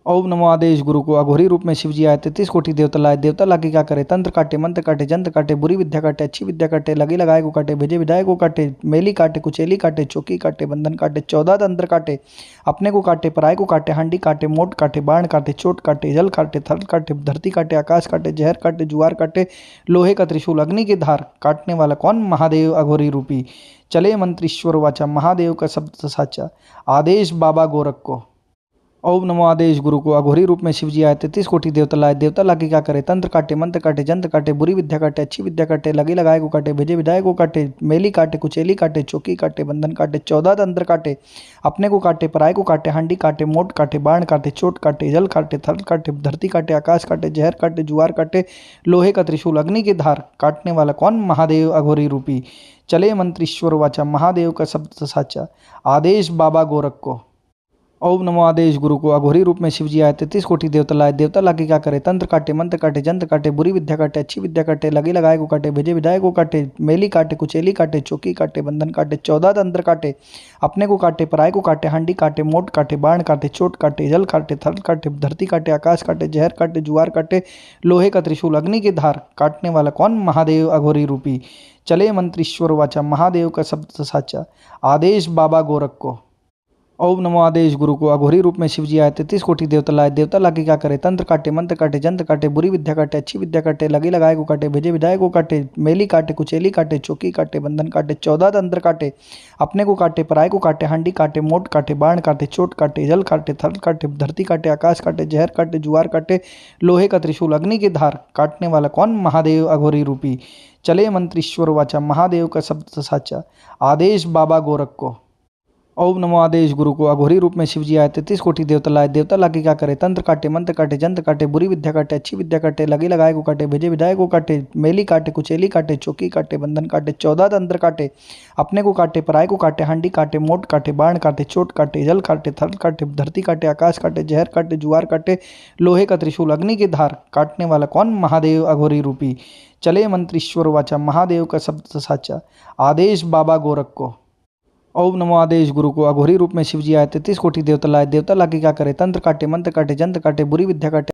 ओम नमो आदेश गुरु को। अघोरी रूप में शिव जी आए, 33 कोटि देवता लाए। देवता लाके क्या करे, तंत्र काटे, मंत्र काटे, जंत्र काटे, बुरी विद्या काटे, अच्छी विद्या काटे, लगे लगाए को काटे, भेजे विधायक को काटे, मेली काटे, कुचेली काटे, चौकी काटे, बंधन काटे, 14 तंत्र काटे, अपने को काटे, पराय को काटे, हांडी काटे, मोट काटे, बाण काटे, चोट काटे, जल काटे, थल काटे, धरती काटे, आकाश काटे, जहर काटे, जुआर काटे, लोहे का त्रिशूल, अग्नि की धार, काटने वाला कौन, महादेव अघोरी रूपी। चले मंत्रीश्वर वाचा, महादेव का शब्द साचा, आदेश बाबा गोरख को। ओम नमो आदेश गुरु को। अघोरी रूप में शिव जी आए, 33 कोटि देवता लाए। देवता लाके क्या करे, तंत्र काटे, मंत्र काटे, जंत्र काटे, बुरी विद्या काटे, अच्छी विद्या काटे, लगे लगाए को काटे, भेजे विधायक को काटे, मेली काटे, कुचेली काटे, चौकी काटे, बंधन काटे, 14 तंत्र काटे, अपने को काटे, पराय को काटे, हांडी काटे, मोट काटे, बाण काटे, चोट काटे, जल काटे, थल काटे, धरती काटे, आकाश काटे, जहर काटे, जुआर काटे, लोहे का त्रिशूल, अग्नि की धार, काटने वाला कौन, महादेव अघोरी रूपी। चले मंत्रीश्वर वाचा, महादेव का शब्द साचा, आदेश बाबा गोरख को। ओम नमो आदेश गुरु को। अघोरी रूप में शिव जी आए, 33 कोटि देवता लाए। देवता लाके क्या करे, तंत्र काटे, मंत्र काटे, जंत्र काटे, बुरी विद्या काटे, अच्छी विद्या काटे, लगे लगाए को काटे, भेजे विधायक को काटे, मेली काटे, कुचेली काटे, चौकी काटे, बंधन काटे, 14 तंत्र काटे, अपने को काटे, पराय को काटे, हांडी काटे, मोट काटे, बाण काटे, चोट काटे, जल काटे, थल काटे, धरती काटे, आकाश काटे, जहर काटे, जुआर काटे, लोहे का त्रिशूल, अग्नि की धार, काटने वाला कौन, महादेव अघोरी रूपी। चले मंत्रीश्वर वाचा, महादेव का शब्द साचा, आदेश बाबा गोरख को। ओम नमो आदेश गुरु को। अघोरी रूप में शिव जी आए, 33 कोटि देवता लाए। देवता लाके क्या करे, तंत्र काटे, मंत्र काटे, जंत्र काटे, बुरी विद्या काटे, अच्छी विद्या काटे, लगे लगाए को काटे, भेजे विधायक को काटे, मेली काटे, कुचेली काटे, चौकी काटे, बंधन काटे, 14 तंत्र काटे, अपने को काटे, पराय को काटे, हांडी काटे, मोट काटे, बाण काटे, चोट काटे, जल काटे, थल काटे, धरती काटे, आकाश काटे, जहर काटे, जुआर काटे, लोहे का त्रिशूल, अग्नि की धार, काटने वाला कौन, महादेव अघोरी रूपी। चले मंत्रीश्वर वाचा, महादेव का शब्द साचा, आदेश बाबा गोरख को। ओम नमो आदेश गुरु को। अघोरी रूप में शिव जी आए, 33 कोटि देवता लाए। देवता लाके क्या करे, तंत्र काटे, मंत्र काटे, जंत्र काटे, बुरी विद्या काटे, अच्छी विद्या काटे, लगे लगाए को काटे, भेजे विधायक को काटे, मेली काटे, कुचेली काटे, चौकी काटे, बंधन काटे, 14 तंत्र काटे, अपने को काटे, पराय को काटे, हांडी काटे, मोट काटे, बाण काटे, चोट काटे, जल काटे, थल काटे, धरती काटे, आकाश काटे, जहर काटे, जुआर काटे, लोहे का त्रिशूल, अग्नि की धार, काटने वाला कौन, महादेव अघोरी रूपी। चले मंत्रीश्वर वाचा, महादेव का शब्द साचा, आदेश बाबा गोरख को। ओम नमो आदेश गुरु को। अघोरी रूप में शिव जी आए, 33 कोटि देवता लाए। देवता लाके क्या करे, तंत्र काटे, मंत्र काटे, जंत्र काटे, बुरी विद्या काटे,